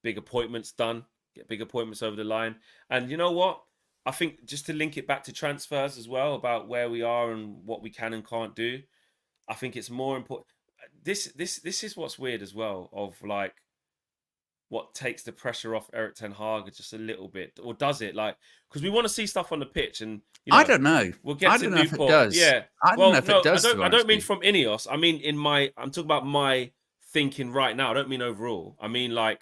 appointments done. Get big appointments over the line, and you know what? I think just to link it back to transfers as well, about where we are and what we can and can't do, I think it's more important. This is what's weird as well, of like what takes the pressure off Erik ten Hag just a little bit, or does it? Like, because we want to see stuff on the pitch, and I don't know. We'll get to Newport. If it does. Yeah, I don't know if it does. I don't mean from Ineos. I mean I'm talking about my thinking right now. I don't mean overall. I mean like.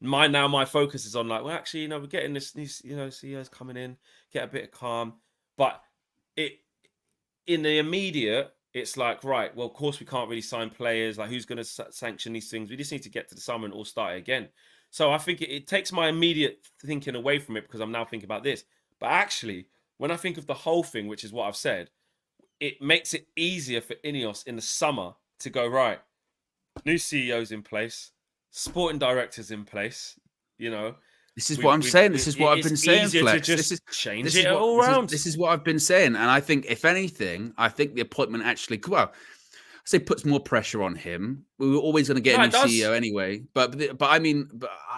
My focus is on like, well, actually, we're getting this new, CEO's coming in, get a bit of calm. But in the immediate, it's like, right, well, of course, we can't really sign players. Like, who's going to sanction these things? We just need to get to the summer and all start again. So I think it takes my immediate thinking away from it, because I'm now thinking about this. But actually, when I think of the whole thing, which is what I've said, it makes it easier for Ineos in the summer to go, right, new CEO's in place. Sporting directors in place, This is what I'm saying. This is what I've been saying, Flex. This is change it all around. This is what I've been saying, and I think, if anything, the appointment actually. Well, say puts more pressure on him. We were always going to get No, a it new does. CEO anyway. But I mean,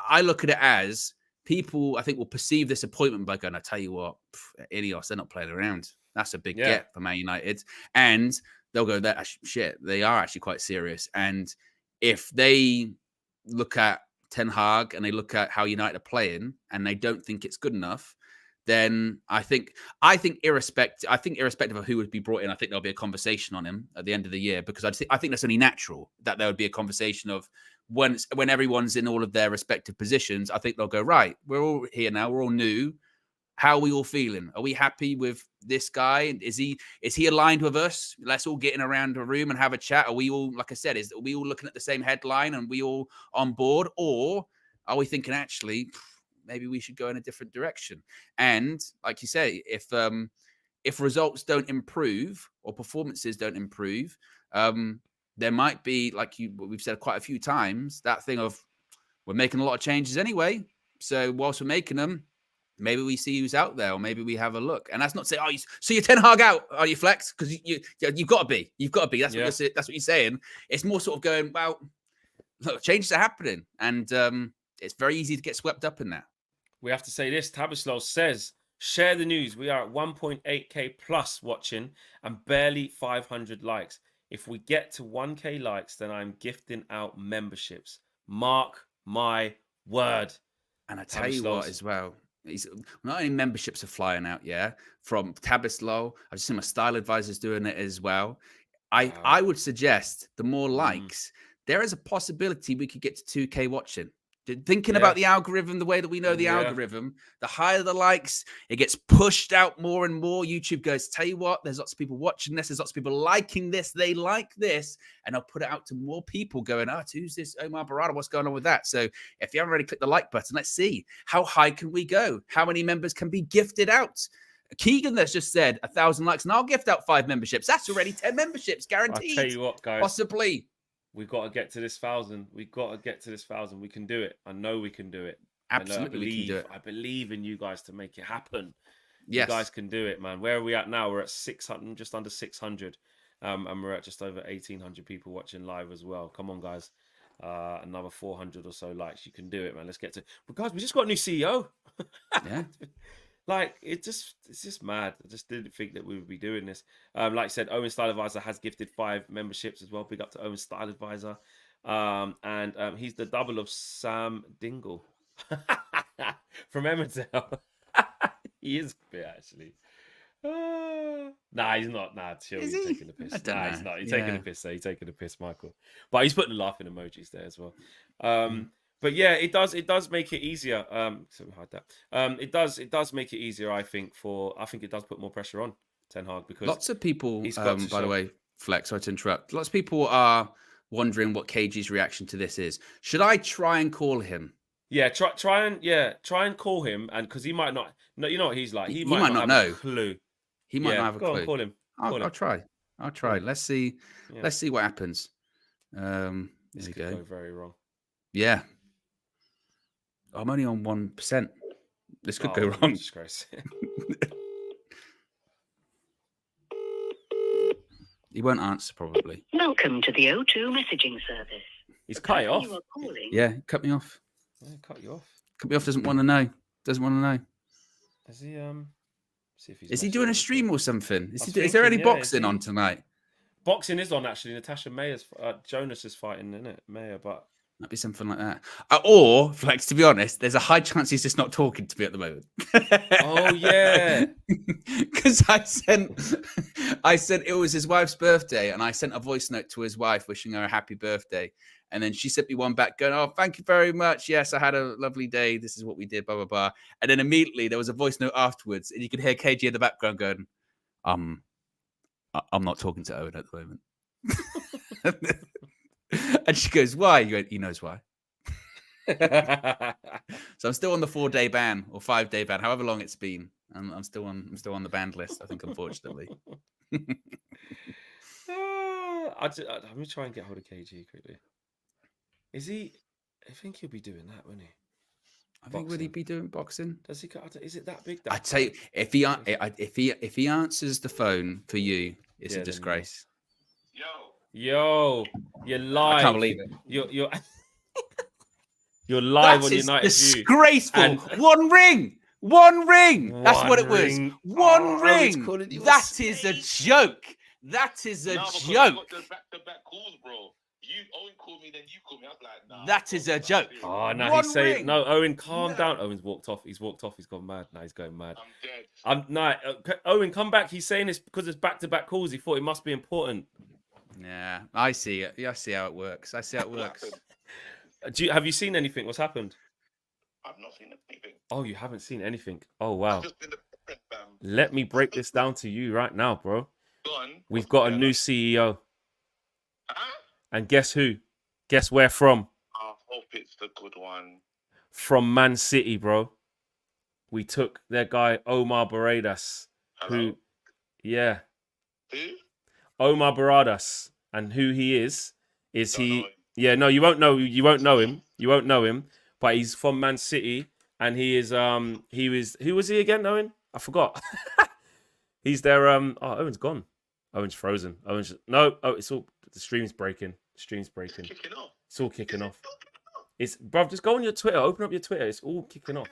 I look at it as people, I think, will perceive this appointment by going, I tell you what, Ineos, they're not playing around. That's a big get for Man United. And they'll go, that shit, they are actually quite serious. And if they look at Ten Hag and they look at how United are playing and they don't think it's good enough, then I think irrespective of who would be brought in, I think there'll be a conversation on him at the end of the year, because I think that's only natural that there would be a conversation of when everyone's in all of their respective positions. I think they'll go, right, we're all here now, we're all new. How are we all feeling? Are we happy with this guy? Is he aligned with us? Let's all get in around a room and have a chat. Are we all, like I said, are we all looking at the same headline and we all on board? Or are we thinking, actually, maybe we should go in a different direction? And like you say, if results don't improve or performances don't improve, there might be, like we've said quite a few times, that thing of we're making a lot of changes anyway. So whilst we're making them, maybe we see who's out there, or maybe we have a look. And that's not saying, so you're Ten Hag out, are you, Flex? Because you've got to be. You've got to be. That's what you're saying. It's more sort of going, well, look, changes are happening, and it's very easy to get swept up in that. We have to say this. Tabislav says, share the news. We are at 1.8k plus watching and barely 500 likes. If we get to 1k likes, then I'm gifting out memberships. Mark my word. And I tell you what as well, not only memberships are flying out, from Tabislav. I've just seen my style advisors doing it as well. I would suggest the more likes, there is a possibility we could get to 2k watching. Thinking about the algorithm, the way that we know the algorithm, the higher the likes, it gets pushed out more and more. YouTube goes, tell you what, there's lots of people watching this. There's lots of people liking this. They like this. And I'll put it out to more people going, who's this Omar Berrada? What's going on with that? So if you haven't already clicked the like button, let's see. How high can we go? How many members can be gifted out? Keegan that's just said 1,000 likes and I'll gift out 5 memberships. That's already 10 memberships guaranteed. I'll tell you what, guys. Possibly. We've got to get to this 1,000. We've got to get to this 1,000. We can do it. I know we can do it. Absolutely, we can do it. I believe in you guys to make it happen. Yes. You guys can do it, man. Where are we at now? We're at 600, just under 600. And we're at just over 1,800 people watching live as well. Come on, guys. Another 400 or so likes. You can do it, man. Let's get to... But guys, we just got a new CEO. Yeah. Like, it's just mad. I just didn't think that we would be doing this. Like I said, Owen Style Advisor has gifted 5 memberships as well. Big up to Owen Style Advisor. And he's the double of Sam Dingle from Emmerdale. He is a bit, actually. Nah, he's not. Nah, chill. He's taking the piss. Nah, he's not. He's taking the piss. He's taking the piss, Michael. But he's putting the laughing emojis there as well. But yeah, it does make it easier. So we hide that. It does make it easier. I think it does put more pressure on Ten Hag, because lots of people. By the way, Flex, sorry to interrupt. Lots of people are wondering what KG's reaction to this is. Should I try and call him? Yeah, try and call him, and because he might not. No, you know what he's like. He might not know. A clue. He might not have a clue. On, call him. I'll try. Let's see. Yeah. Let's see what happens. This could go very wrong. Yeah. I'm only on 1%. This could go wrong. Disgrace. He won't answer, probably. Welcome to the O2 messaging service. He's cut you off. Yeah, cut me off. Yeah, cut you off. Cut me off. Doesn't want to know. Is he? See if he's. Is he doing a stream or something? Is there any boxing on tonight? Boxing is on, actually. Natasha Mayer's Jonas is fighting, isn't it? Mayer, but. Might be something like that. Or, Flex, to be honest, there's a high chance he's just not talking to me at the moment. Oh, yeah. Because I sent, it was his wife's birthday, and I sent a voice note to his wife wishing her a happy birthday. And then she sent me one back going, oh, thank you very much. Yes, I had a lovely day. This is what we did, blah, blah, blah. And then immediately there was a voice note afterwards, and you could hear KG in the background going, I'm not talking to Owen at the moment. And she goes, why? He knows why. So I'm still on the 4-day ban or 5-day ban, however long it's been. I'm still on the banned list, I think, unfortunately. Let me try and get hold of KG quickly. Is he? I think he'll be doing that, won't he? I think would he be doing boxing? Does he? Is it that big? I tell you, if he answers the phone for you, it's a disgrace. Yo. Yo, you're live. I can't believe it. You're you're live That on is United View. disgraceful. And- One ring. One ring. That's what it was. ring. One Oh, it's ring. calling you a That is a snake. joke. That is a Because I joke. got the back-to-back calls, bro. Owen called me, then you called me. I was like, nah. That is a joke. Oh no, One he's saying ring. no. Owen, calm No. down. Owen's walked off. He's walked off. He's gone mad. Now he's going mad. I'm dead. I'm no. Owen, come back. He's saying this because it's back-to-back calls. He thought it must be important. Yeah, I see it. Yeah, I see how it works. I see how it works. Have you seen anything? What's happened? I've not seen anything. Oh, you haven't seen anything. Oh wow. I've just been the parent, fam. Let me break this down to you right now, bro. Go on. We've got a new CEO, Huh? and guess who? Guess where from? I hope it's the good one. From Man City, bro. We took their guy Omar Berrada, Hello? who, yeah, Who? Omar Berrada, and who he is Don't he? know him. Yeah, no, you won't know him. You won't know him, but he's from Man City, and he is who was he again, Owen? I forgot. He's their Owen's gone. Owen's frozen. It's all the stream's breaking. Kicking off. It's all kicking Is it off. still kicking off? It's bruv, just go on your Twitter, open up your Twitter. It's all kicking off.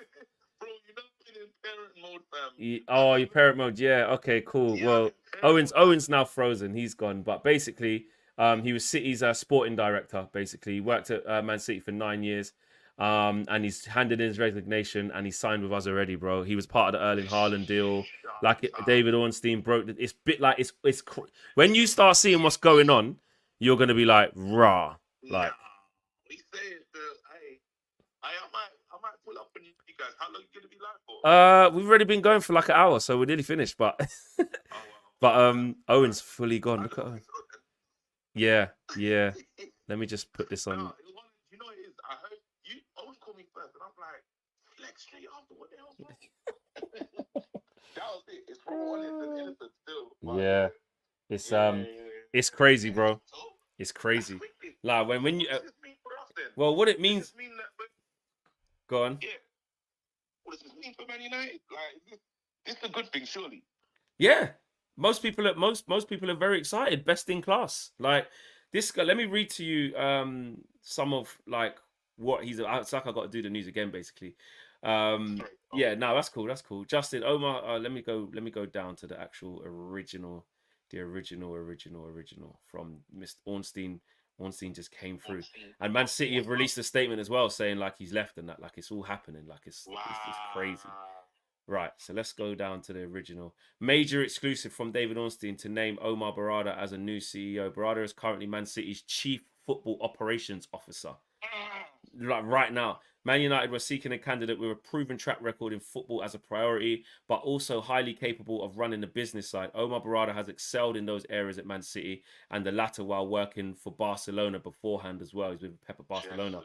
Bro, you know I'm in parent mode, fam. Oh, your parent mode. Yeah. Okay. Cool. Yeah, Well, parent Owen's now frozen. He's gone. But basically, he was City's sporting director. Basically, he worked at Man City for 9 years. And he's handed in his resignation and he signed with us already, bro. He was part of the Erling Haaland deal. David Ornstein broke it. It's bit like when you start seeing what's going on, you're gonna be like, rah. Like, Nah, we say it, hey, I might pull up on you guys. How long you gonna be live for? we've already been going for like an hour, so we're nearly finished. But Oh, wow. Owen's fully gone. Look at Owen. Owen. Yeah. Let me just put this on. No, it was one, you know what it is? I heard you always call me first, and I'm like, flex straight after. What the hell's wrong? That was it. It's from one innocent still. But Yeah. It's yeah. it's crazy, bro. So, It's that's crazy. wicked. Like when you What does this mean for us then? well, what it Does means. this mean that, Go on. yeah. What does this mean for Man United? Like, this is a good thing, surely. Yeah, most people are very excited. Best in class. Like this guy. Let me read to you some of like what he's. It's like I got to do the news again, basically. Sorry. Oh, Yeah, no, that's cool. That's cool. Justin Omar. Let me go down to the actual original, the original from Mr. Ornstein. Ornstein just came through, and Man City have released a statement as well, saying like he's left and that like it's all happening. Like it's crazy. Right, so let's go down to the original. Major exclusive from David Ornstein to name Omar Berrada as a new CEO. Berrada is currently Man City's chief football operations officer. Like right now, Man United were seeking a candidate with a proven track record in football as a priority, but also highly capable of running the business side. Omar Berrada has excelled in those areas at Man City, and the latter while working for Barcelona beforehand as well. He's with Pep at Barcelona.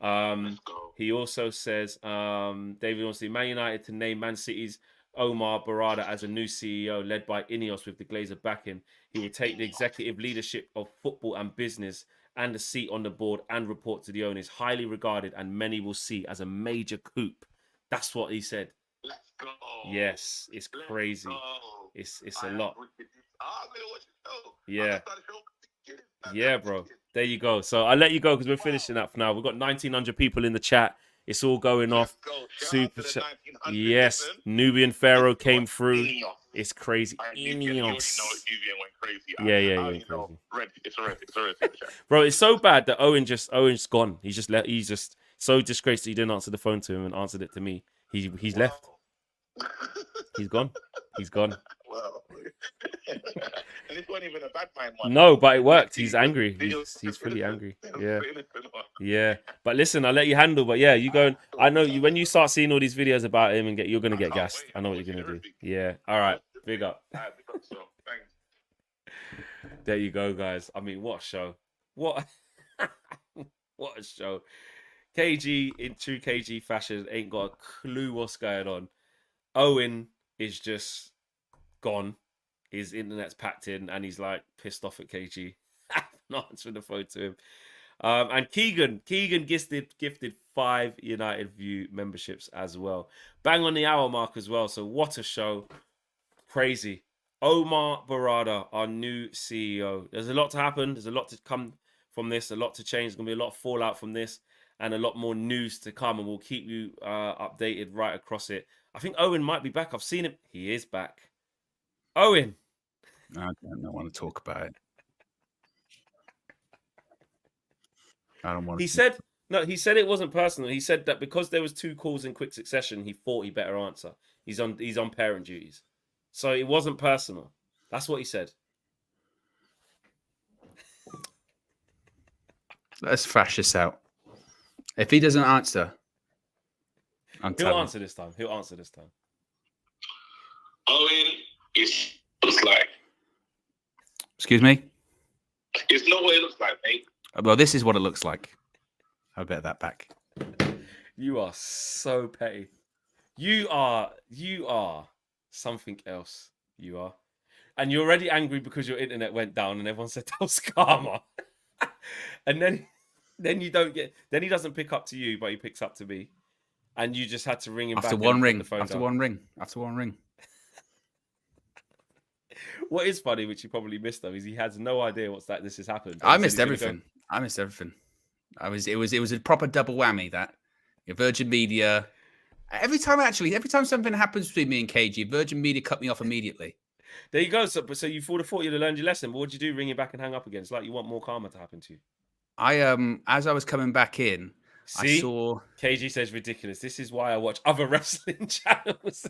Let's go. He also says, David Ornstein, Man United to name Man City's Omar Berrada as a new CEO led by Ineos with the Glazer backing. He will take the executive leadership of football and business and a seat on the board and report to the owners. Highly regarded and many will see as a major coup. That's what he said. Let's go. Yes, it's Let's crazy. go. It's I a am lot. wicked. I'm gonna watch the show. Yeah. I'm gonna start the show. Yeah, bro. There you go. So I'll let you go because we're finishing up now. We've got 1,900 people in the chat. It's all going off. Let's go. Shout Super out to chat. the 1900s, Yes, listen. Nubian Pharaoh Let's came go. through. Ineos. It's crazy. You already know Ineos. Nubian went crazy. Yeah, he I went already know. crazy. Red. It's already. Bro, it's so bad that Owen's gone. He's just so disgraced that he didn't answer the phone to him and answered it to me. He's left. He's gone. Well, and this wasn't even a bad mind one. No, but it worked. He's angry. He's fully angry. Yeah. Yeah. But listen, I'll let you handle. But yeah, you go. I know you when you start seeing all these videos about him and you're gonna get gassed. I know what you're gonna do. Yeah. All right. Big up. So, thanks. There you go, guys. I mean, what a show. What a show. KG in true KG fashion ain't got a clue what's going on. Owen is just gone. His internet's packed in and he's like pissed off at KG. Not answering the phone to him. And Keegan gifted 5 United View memberships as well. Bang on the hour mark as well. So what a show. Crazy. Omar Berrada, our new CEO. There's a lot to happen. There's a lot to come from this, a lot to change. There's going to be a lot of fallout from this and a lot more news to come. And we'll keep you updated right across it. I think Owen might be back. I've seen him. He is back. Owen. I don't want to talk about it. I don't want to. He said, no, he said it wasn't personal. He said that because there was 2 calls in quick succession, he thought he better answer. He's on parent duties. So it wasn't personal. That's what he said. Let's thrash this out. If he doesn't answer, He'll answer this time. He'll answer this time. Owen, it's looks like. Excuse me? It's not what it looks like, mate. Well, this is what it looks like. I'll bet that back. You are so petty. You are something else. You are. And you're already angry because your internet went down and everyone said that was karma. And then you don't get, then he doesn't pick up to you, but he picks up to me. And you just had to ring him after back. One ring. After one ring. What is funny, which you probably missed though, is he has no idea this has happened. I missed everything. It was a proper double whammy. That your Virgin Media. Every time something happens between me and KG, Virgin Media cut me off immediately. There you go. So you thought you'd have learned your lesson. But what'd you do? Ring him back and hang up again? It's like you want more karma to happen to you. As I was coming back in, I saw KG says ridiculous. This is why I watch other wrestling channels.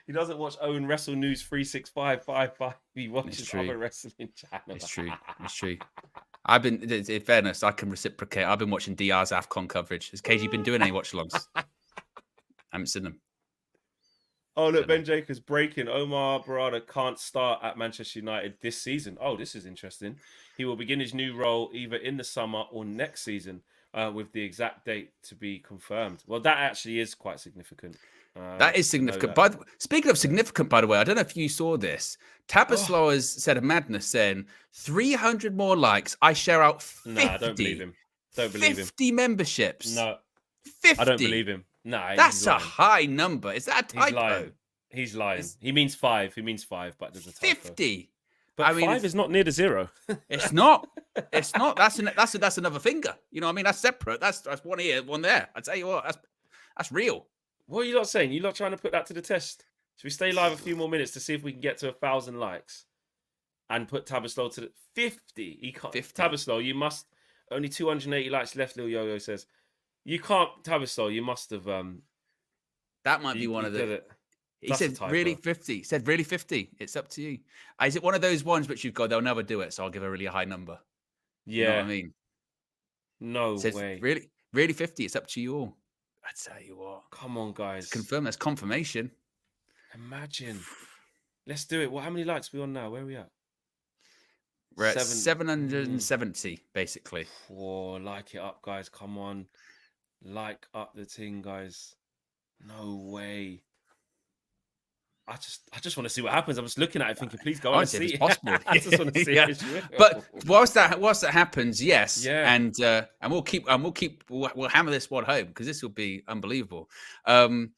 He doesn't watch Owen Wrestle News 36555. He watches other wrestling channels. It's true. It's true. I've been, in fairness, I can reciprocate. I've been watching DR's AFCON coverage. Has KG been doing any watch-alongs? I haven't seen them. Oh, look, Ben Jacobs breaking. Omar Berrada can't start at Manchester United this season. Oh, this is interesting. He will begin his new role either in the summer or next season with the exact date to be confirmed. Well, that actually is quite significant. That is significant. Speaking of significant, by the way, I don't know if you saw this. Taberslow has said a madness saying 300 more likes. I share out 50. Nah, I don't believe him. Don't believe him. 50 memberships. No. 50. I don't believe him. Nah, that's a high number. Is that a typo? He's lying. He's lying. He means 5. He means 5, but there's a typo. 50. But I mean, 5 is not near to 0. It's not. It's not. That's another finger. You know what I mean? That's separate. That's one here, one there. I tell you what, that's real. What are you lot saying? You lot trying to put that to the test? Should we stay live a few more minutes to see if we can get to 1,000 likes and put Taberslow to the 50? He can't. 50. Taberslow, you must. Only 280 likes left. Lil Yo-Yo says, "You can't." Taberslow, you must have. That might be one of the. He said really 50. He said really 50. It's up to you. Is it one of those ones which you've got? They'll never do it, so I'll give a really high number. Yeah, you know what I mean. No way. Really 50. It's up to you all. I tell you what. Come on, guys. Confirm. That's confirmation. Imagine. Let's do it. Well, how many likes are we on now? Where are we at? We're at 770, basically. Oh, like it up, guys. Come on. Like up the thing, guys. No way. I just want to see what happens. I'm just looking at it thinking, please go on and see. It's possible. I just want to see yeah. But whilst that happens, yes. Yeah. And we'll hammer this one home because this will be unbelievable. And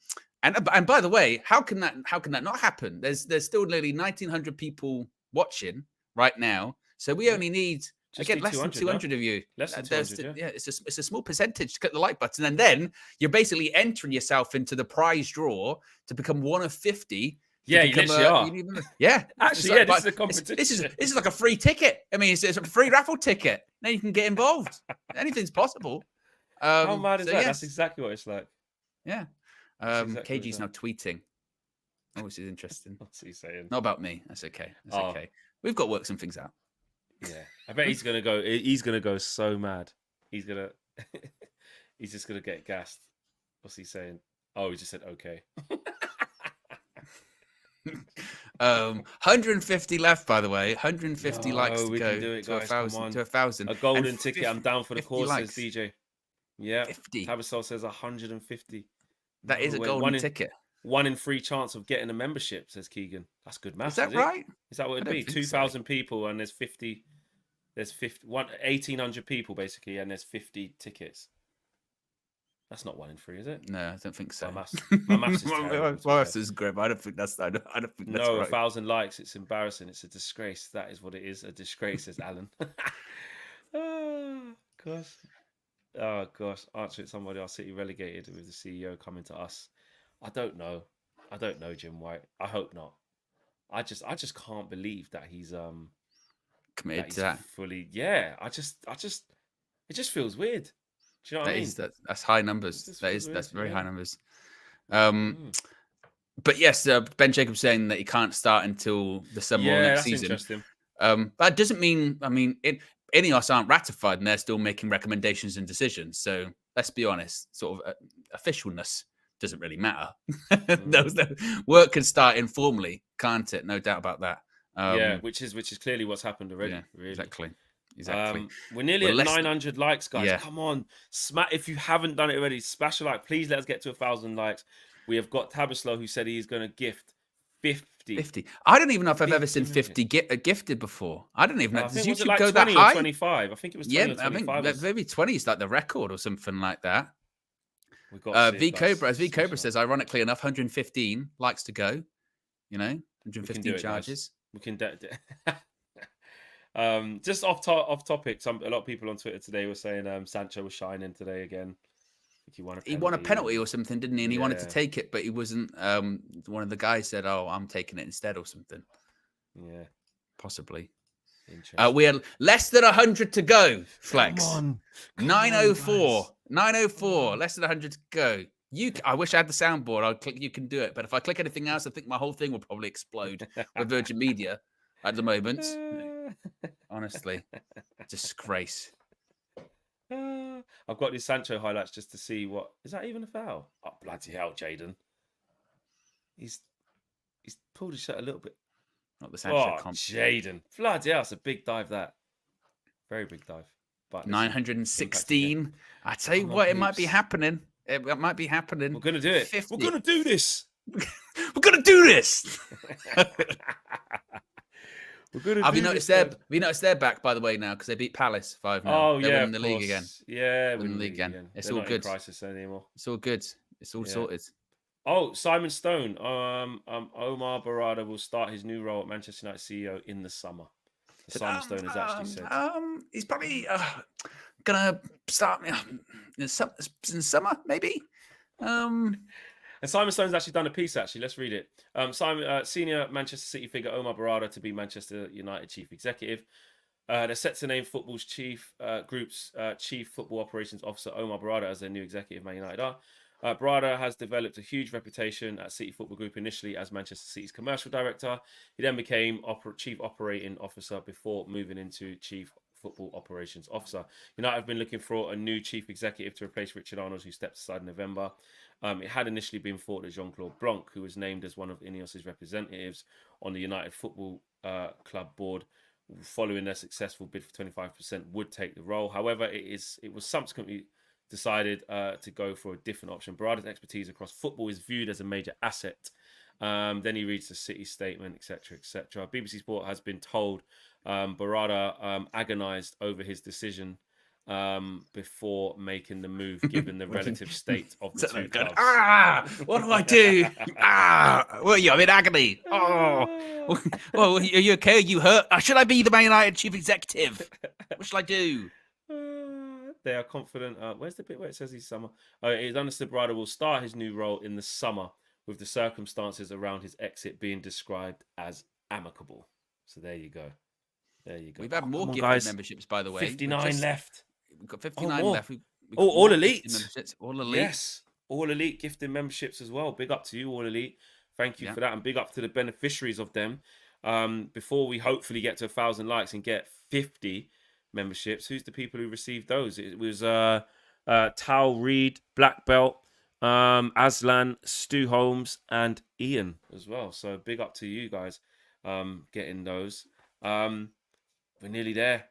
by the way, how can that not happen? There's still nearly 1,900 people watching right now. So we only need less than 200 of you. Less than 200, yeah. It's a small percentage to click the like button, and then you're basically entering yourself into the prize draw to become one of 50. Yeah, you literally are. Yeah, actually, this is a competition. This is like a free ticket. I mean, it's a free raffle ticket. Now you can get involved. Anything's possible. How mad is that? Yes. That's exactly what it's like. Yeah. Exactly KG's now tweeting. Oh, this is interesting. What's he saying? Not about me. That's okay. That's okay. We've got to work some things out. Yeah, I bet he's gonna go. He's gonna go so mad. He's just gonna get gassed. What's he saying? Oh, he just said okay. 150 left, by the way. 150 likes to go to 1,000. A golden ticket. I'm down for the cause, says DJ. Yeah, 50. Taberslow says 150. That is a golden ticket. 1 in 3 chance of getting a membership, says Keegan. That's good math. Is that right? Is that what it'd be? 2,000 people and there's 50. There's 1,800 people basically, and there's 50 tickets. That's not 1 in 3, is it? No, I don't think so. My maths is terrible. My maths is grim. I don't think that's. I don't think that's No, right. 1,000 likes. It's embarrassing. It's a disgrace. That is what it is. A disgrace, says Alan. Oh, gosh. Oh, gosh. Answering somebody, our City relegated with the CEO coming to us. I don't know. Jim White. I hope not. I just can't believe that he's Committed to that. fully. Yeah. It just feels weird. Do you know what I mean? That's high numbers. That's very high numbers. But yes, Ben Jacobs saying that he can't start until the summer or next season. Interesting. But that doesn't mean, INEOS aren't ratified and they're still making recommendations and decisions. So let's be honest, sort of officialness doesn't really matter. Work can start informally, can't it? No doubt about that. Which is clearly what's happened already. Yeah, really. Exactly. We're nearly at 900 likes, guys. Yeah. Come on, if you haven't done it already, smash a like. Please let us get to 1,000 likes. We have got Tabaslo who said he's going to gift 50. I don't even know if I've ever seen 50 gifted before. I don't even know. Does YouTube like go 20 that high? Or 25. I think it was 20 or 25. I think maybe 20 is like the record or something like that. We've got V Cobra says, ironically enough, 115 likes to go. 115 charges. We can just off topic. A lot of people on Twitter today were saying Sancho was shining today again. He won a penalty or something, didn't he? And he wanted to take it, but he wasn't. One of the guys said, "Oh, I'm taking it instead," or something. Yeah, possibly. We had less than 100 to go. Flex. Come 904. 904. Less than 100 to go. I wish I had the soundboard. I'll click. You can do it, but if I click anything else, I think my whole thing will probably explode with Virgin Media at the moment. Honestly, disgrace. I've got these Sancho highlights just to see what is that even a foul? Oh bloody hell, Jaden! He's pulled his shirt a little bit. Not the Sancho comp. Jaden, bloody hell, it's a big dive. That very big dive. But 916. I tell you what, it might be happening. It might be happening. We're gonna do it. 50. We're gonna do this. We're gonna do this. Have you noticed they're back, by the way, now because they beat Palace 5-0. Oh, they're yeah, winning the league again. Yeah, winning the league again. It's they're all not good. In crisis anymore. It's all good. It's all sorted. Oh, Simon Stone. Omar Berrada will start his new role at Manchester United CEO in the summer. Simon Stone has actually said he's probably gonna start in the summer, maybe. And Simon Stone's actually done a piece, actually. Let's read it. Senior Manchester City figure Omar Berrada to be Manchester United chief executive. They're set to name football's group's chief football operations officer Omar Berrada as their new executive. Man United are. Berrada has developed a huge reputation at City Football Group initially as Manchester City's commercial director. He then became chief operating officer before moving into chief football operations officer. United have been looking for a new chief executive to replace Richard Arnold, who stepped aside in November. It had initially been thought that Jean-Claude Blanc, who was named as one of INEOS's representatives on the United Football Club board, following their successful bid for 25%, would take the role. However, it was subsequently decided to go for a different option. Berrada's expertise across football is viewed as a major asset. Then he reads the City statement, etc., etc. BBC Sport has been told Berrada agonised over his decision before making the move, given the relative state of the two clubs. What do I do? Well, I'm in agony. Oh, well, are you okay? Are you hurt? Should I be the Man United chief executive? What should I do? They are confident. Where's the bit where it says he's summer? It is understood Berrada will start his new role in the summer, with the circumstances around his exit being described as amicable. So there you go. There you go. We've had more gifted memberships, by the way. 59 left. We've got 59 left. All elite. All elite. Yes. All elite gifted memberships as well. Big up to you, All Elite. Thank you for that. And big up to the beneficiaries of them. Before we hopefully get to 1,000 likes and get 50 memberships, who's the people who received those? It was Tal Reed, Black Belt, Aslan, Stu Holmes, and Ian as well. So big up to you guys getting those. We're nearly there.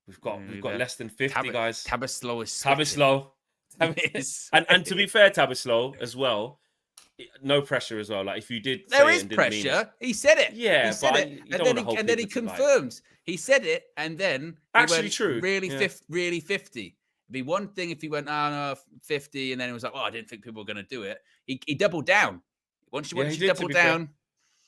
We've got less than 50 guys. Tabaslo is Tabaslo. And to be fair, Tabaslo as well, no pressure as well. Like if you did, there is pressure. He said it. Yeah, he said it, and then he confirmed. He said it, and then actually true. Really, 50. It'd be one thing if he went, oh, no, 50, and then it was like, oh, I didn't think people were going to do it. He doubled down. Once you did, double down,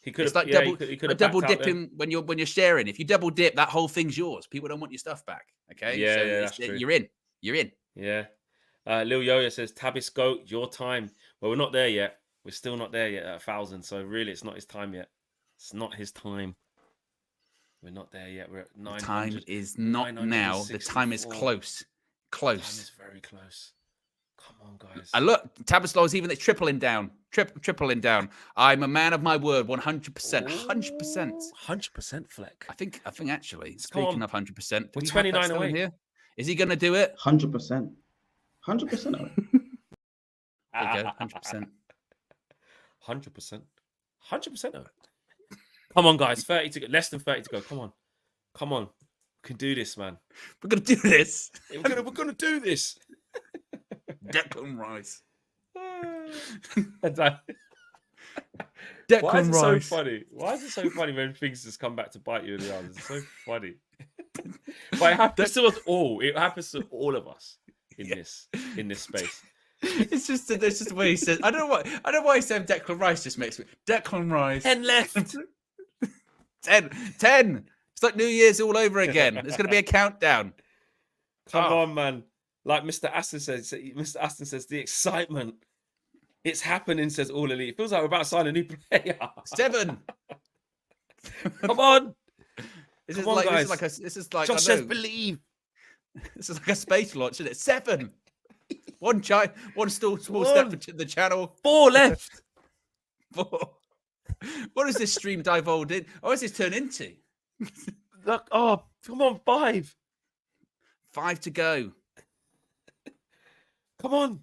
he could it's have, like he could have double dipping when you're sharing. If you double dip, that whole thing's yours. People don't want your stuff back. Okay, Yeah, so yeah, that's true. You're in. You're in. Yeah. Lil Yoya says, Tabis Goat, your time. Well, we're not there yet. We're still not there yet at 1,000. So really, it's not his time yet. It's not his time. We're not there yet. We're at 900. The time is not now. The time is close. Close. The time is very close. Come on, guys. And look, Tabaslow is even tripling down. Tripling down. I'm a man of my word, 100%. 100%. 100% Fleck. I think actually, Come speaking on. of 100%, We're 29 away. Here? Is he going to do it? 100%. 100%. There you go, 100%. 100%. 100%. Come on, guys. 30 to go. Less than 30 to go. Come on. Come on. We can do this, man. We're going to do this. We're gonna do this. Declan Rice. Declan Why is it so funny? Why is it so funny when things just come back to bite you in the arms? It's so funny. But it happens to us all. It happens to all of us in this space. It's just the way he says. I don't know why he said Declan Rice just makes me Declan Rice. 10 left. 10. It's like New Year's all over again. There's going to be a countdown. Come on, man. Like Mr. Aston says, the excitement. It's happening, says All Elite. It feels like we're about to sign a new player. 7. Come on. This is like Josh says believe. This is like a space launch, isn't it? 7. One small step for the channel. 4 left. 4. What does this stream divulge in? What does this turn into? Look, oh, come on, 5. 5 to go. Come on.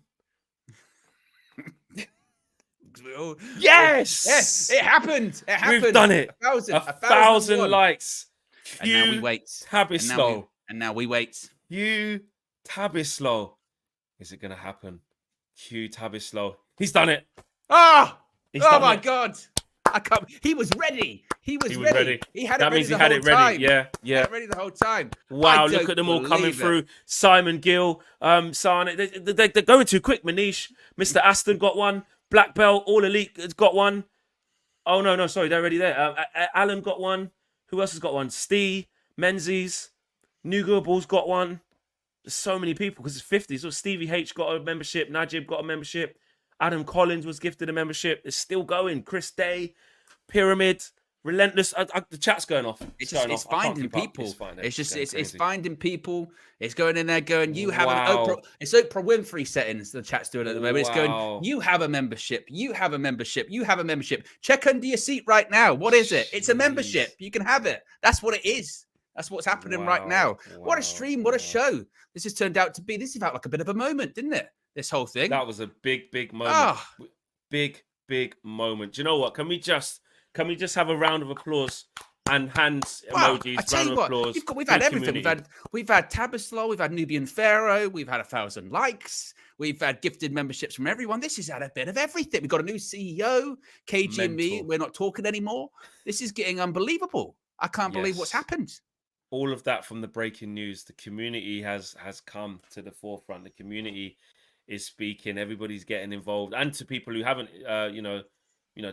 Yes! Yes! It happened! It happened! We've done it! 1,000 likes. And now we wait. Tabislow. And now we wait. Hugh Tabislow. Is it going to happen? Hugh Tabislow. He's done it. Ah! Oh! Oh my God! I can't. He was ready. He was ready. He had that it ready means he the had whole it ready. time. Yeah, He had it ready the whole time. Wow, look at them all coming through. Simon Gill, Sane. They're going too quick. Manish, Mr. Aston got one. Black Belt, All Elite has got one. Oh, no, sorry. They're already there. Alan got one. Who else has got one? Steve, Menzies, New Google's got one. There's so many people because it's 50. So Stevie H got a membership. Najib got a membership. Adam Collins was gifted a membership. It's still going. Chris Day, Pyramid, Relentless. The chat's going off. It's finding people. It's finding people. It's going in there going, you have an Oprah. It's Oprah Winfrey settings the chat's doing at the moment. It's going, you have a membership. You have a membership. You have a membership. Check under your seat right now. What is it? It's a membership. You can have it. That's what it is. That's what's happening right now. What a stream. What a show. This has turned out to be. This felt like a bit of a moment, didn't it? This whole thing. That was a big moment. Big moment. Do you know what? Can we just have a round of applause and hands emojis? I tell you what, we've had everything. We've had Tabaslow, we've had Nubian Pharaoh, we've had 1,000 likes, we've had gifted memberships from everyone. This has had a bit of everything. We've got a new CEO, KG and me. We're not talking anymore. This is getting unbelievable. I can't believe what's happened. All of that from the breaking news. The community has come to the forefront. The community is speaking. Everybody's getting involved, and to people who haven't,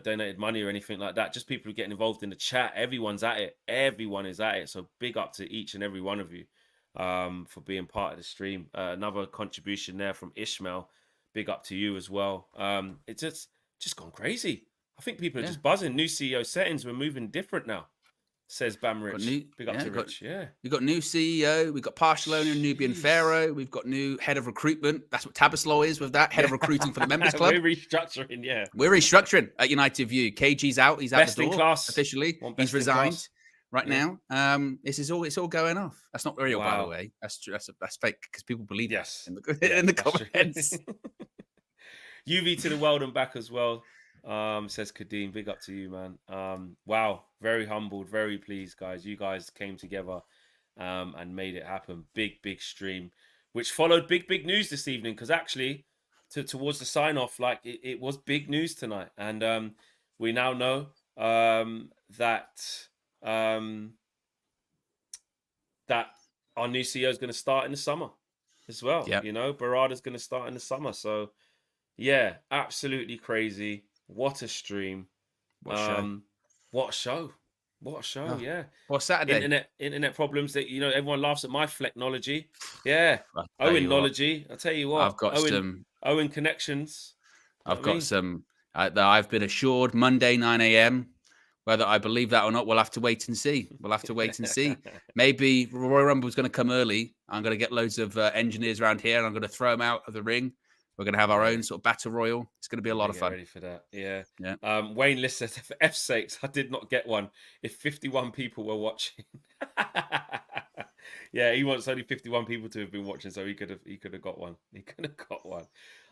donated money or anything like that. Just people who are getting involved in the chat. Everyone's at it. Everyone is at it. So big up to each and every one of you for being part of the stream. Another contribution there from Ishmael. Big up to you as well. It's just gone crazy. I think people are just buzzing. New CEO settings. We're moving different now. Says Bam Rich. Big up to Rich. We've got new CEO. We've got partial owner, Nubian Pharaoh. We've got new head of recruitment. That's what Tabaslow is with that. Head of recruiting for the members club. We're restructuring, We're restructuring at United View. KG's out. He's out best the door in class. Officially. He's resigned right now. It's all going off. That's not real, by the way. That's fake because people believe in the comments. UV to the world and back as well. Says Kadeem, big up to you, man. Wow, very humbled, very pleased, guys. You guys came together and made it happen. Big stream, which followed big news this evening, because actually towards the sign off, like it was big news tonight, and we now know that that our new CEO is going to start in the summer. as well. Yep. You know, Berrada's going to start in the summer. So, yeah, absolutely crazy. What a stream. What show? What a show. What a show, Oh, yeah. What Saturday? Internet problems that, you know, everyone laughs at my Flecknology. Yeah. I'll tell you what. Owenology. I'll tell you what. I've got some. Owen connections. You know I've what I got mean? some. That I've been assured Monday 9 a.m. Whether I believe that or not, we'll have to wait and see. We'll have to wait and see. Maybe Royal Rumble's going to come early. I'm going to get loads of engineers around here, and I'm going to throw them out of the ring. We're going to have our own sort of battle royal. It's going to be a lot of Get fun. ready for that. Yeah. Yeah. Wayne List says, for F's sakes, I did not get one if 51 people were watching. Yeah, he wants only 51 people to have been watching, so he could have got one. He could have got one.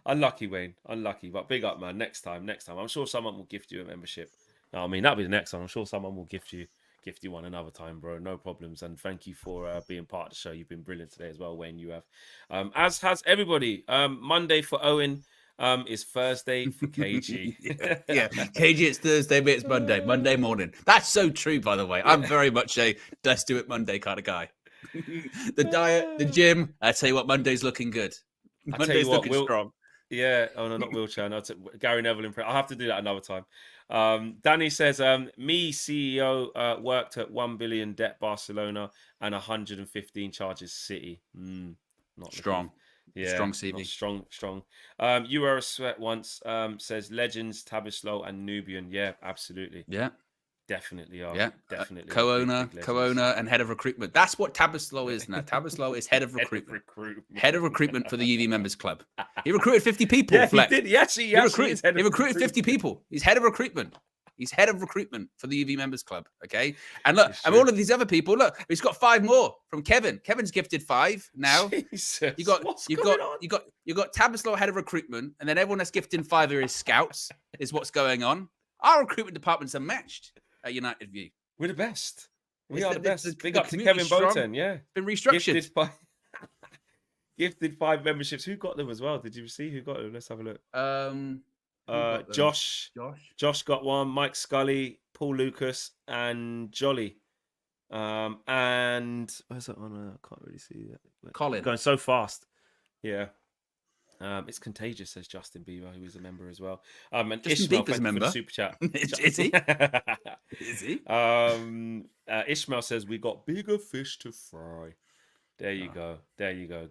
Unlucky, Wayne. Unlucky. But big up, man. Next time. I'm sure someone will gift you a membership. No, I mean, that'll be the next one. I'm sure someone will gift you one another time, bro. No problems. And thank you for being part of the show. You've been brilliant today as well, Wayne. You have. As has everybody. Monday for Owen. Is Thursday for KG. yeah. KG, it's Thursday, but it's Monday. Monday morning. That's so true, by the way. I'm very much a let's do it Monday kind of guy. The diet, the gym. I tell you what, Monday's looking good. Monday's looking strong. Yeah. Oh no, not wheelchair. No, Gary Neville. I'll have to do that another time. Danny says, me CEO worked at 1 billion debt Barcelona and 115 charges City. Not strong. Looking, yeah, strong CV. Strong. You were a sweat once. Says Legends, Tabislo, and Nubian. Yeah, absolutely. Yeah. Definitely are. Yeah, definitely. Co-owner, and head of recruitment. That's what Tabislo is now. Tabislo is head of recruitment. Head of recruitment for the UV members club. He recruited 50 people. Yeah, Fleck. he did. He recruited 50 people. He's head of recruitment. He's head of recruitment for the UV members club. Okay, and look, and all of these other people. Look, he's got 5 more from Kevin. Kevin's gifted 5 now. Jesus, you got Tabislo head of recruitment, and then everyone that's gifting 5 are his scouts. Is what's going on. Our recruitment departments are matched at United View. We're the best. We are the best. Big the up to Kevin Boten. Yeah, been restructured. Gifted 5 memberships. Who got them as well? Did you see who got them? Let's have a look. Josh got one. Mike Scully, Paul Lucas, and Jolly. And where's that one? I can't really see that. Colin going so fast. Yeah. It's contagious, says Justin Bieber, who is a member as well. And Justin Ishmael, Bieber's a member. Super chat. Is he? Is he? Ishmael says we got bigger fish to fry. There you go.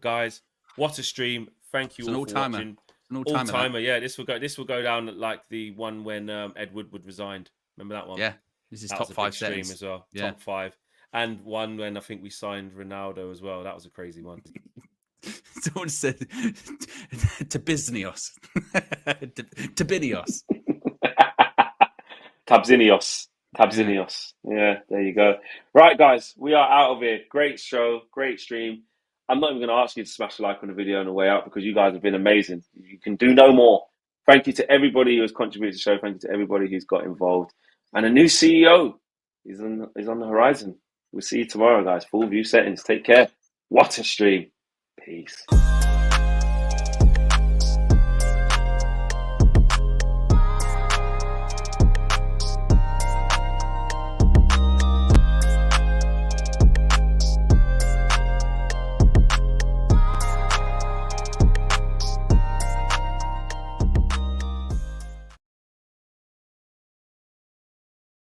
Guys, what a stream. Thank you all for watching. An all-timer. Yeah, this will go down like the one when Ed Woodward resigned. Remember that one? Yeah. This is top 5 stream as well. Yeah. Top 5. And one when I think we signed Ronaldo as well. That was a crazy one. Someone said to Biznios. to Binios. Tabzinios. Yeah, there you go. Right, guys, we are out of here. Great show, great stream. I'm not even going to ask you to smash a like on the video on the way out because you guys have been amazing. You can do no more. Thank you to everybody who has contributed to the show. Thank you to everybody who's got involved. And a new CEO is on the horizon. We'll see you tomorrow, guys. Full view settings. Take care. What a stream. Peace.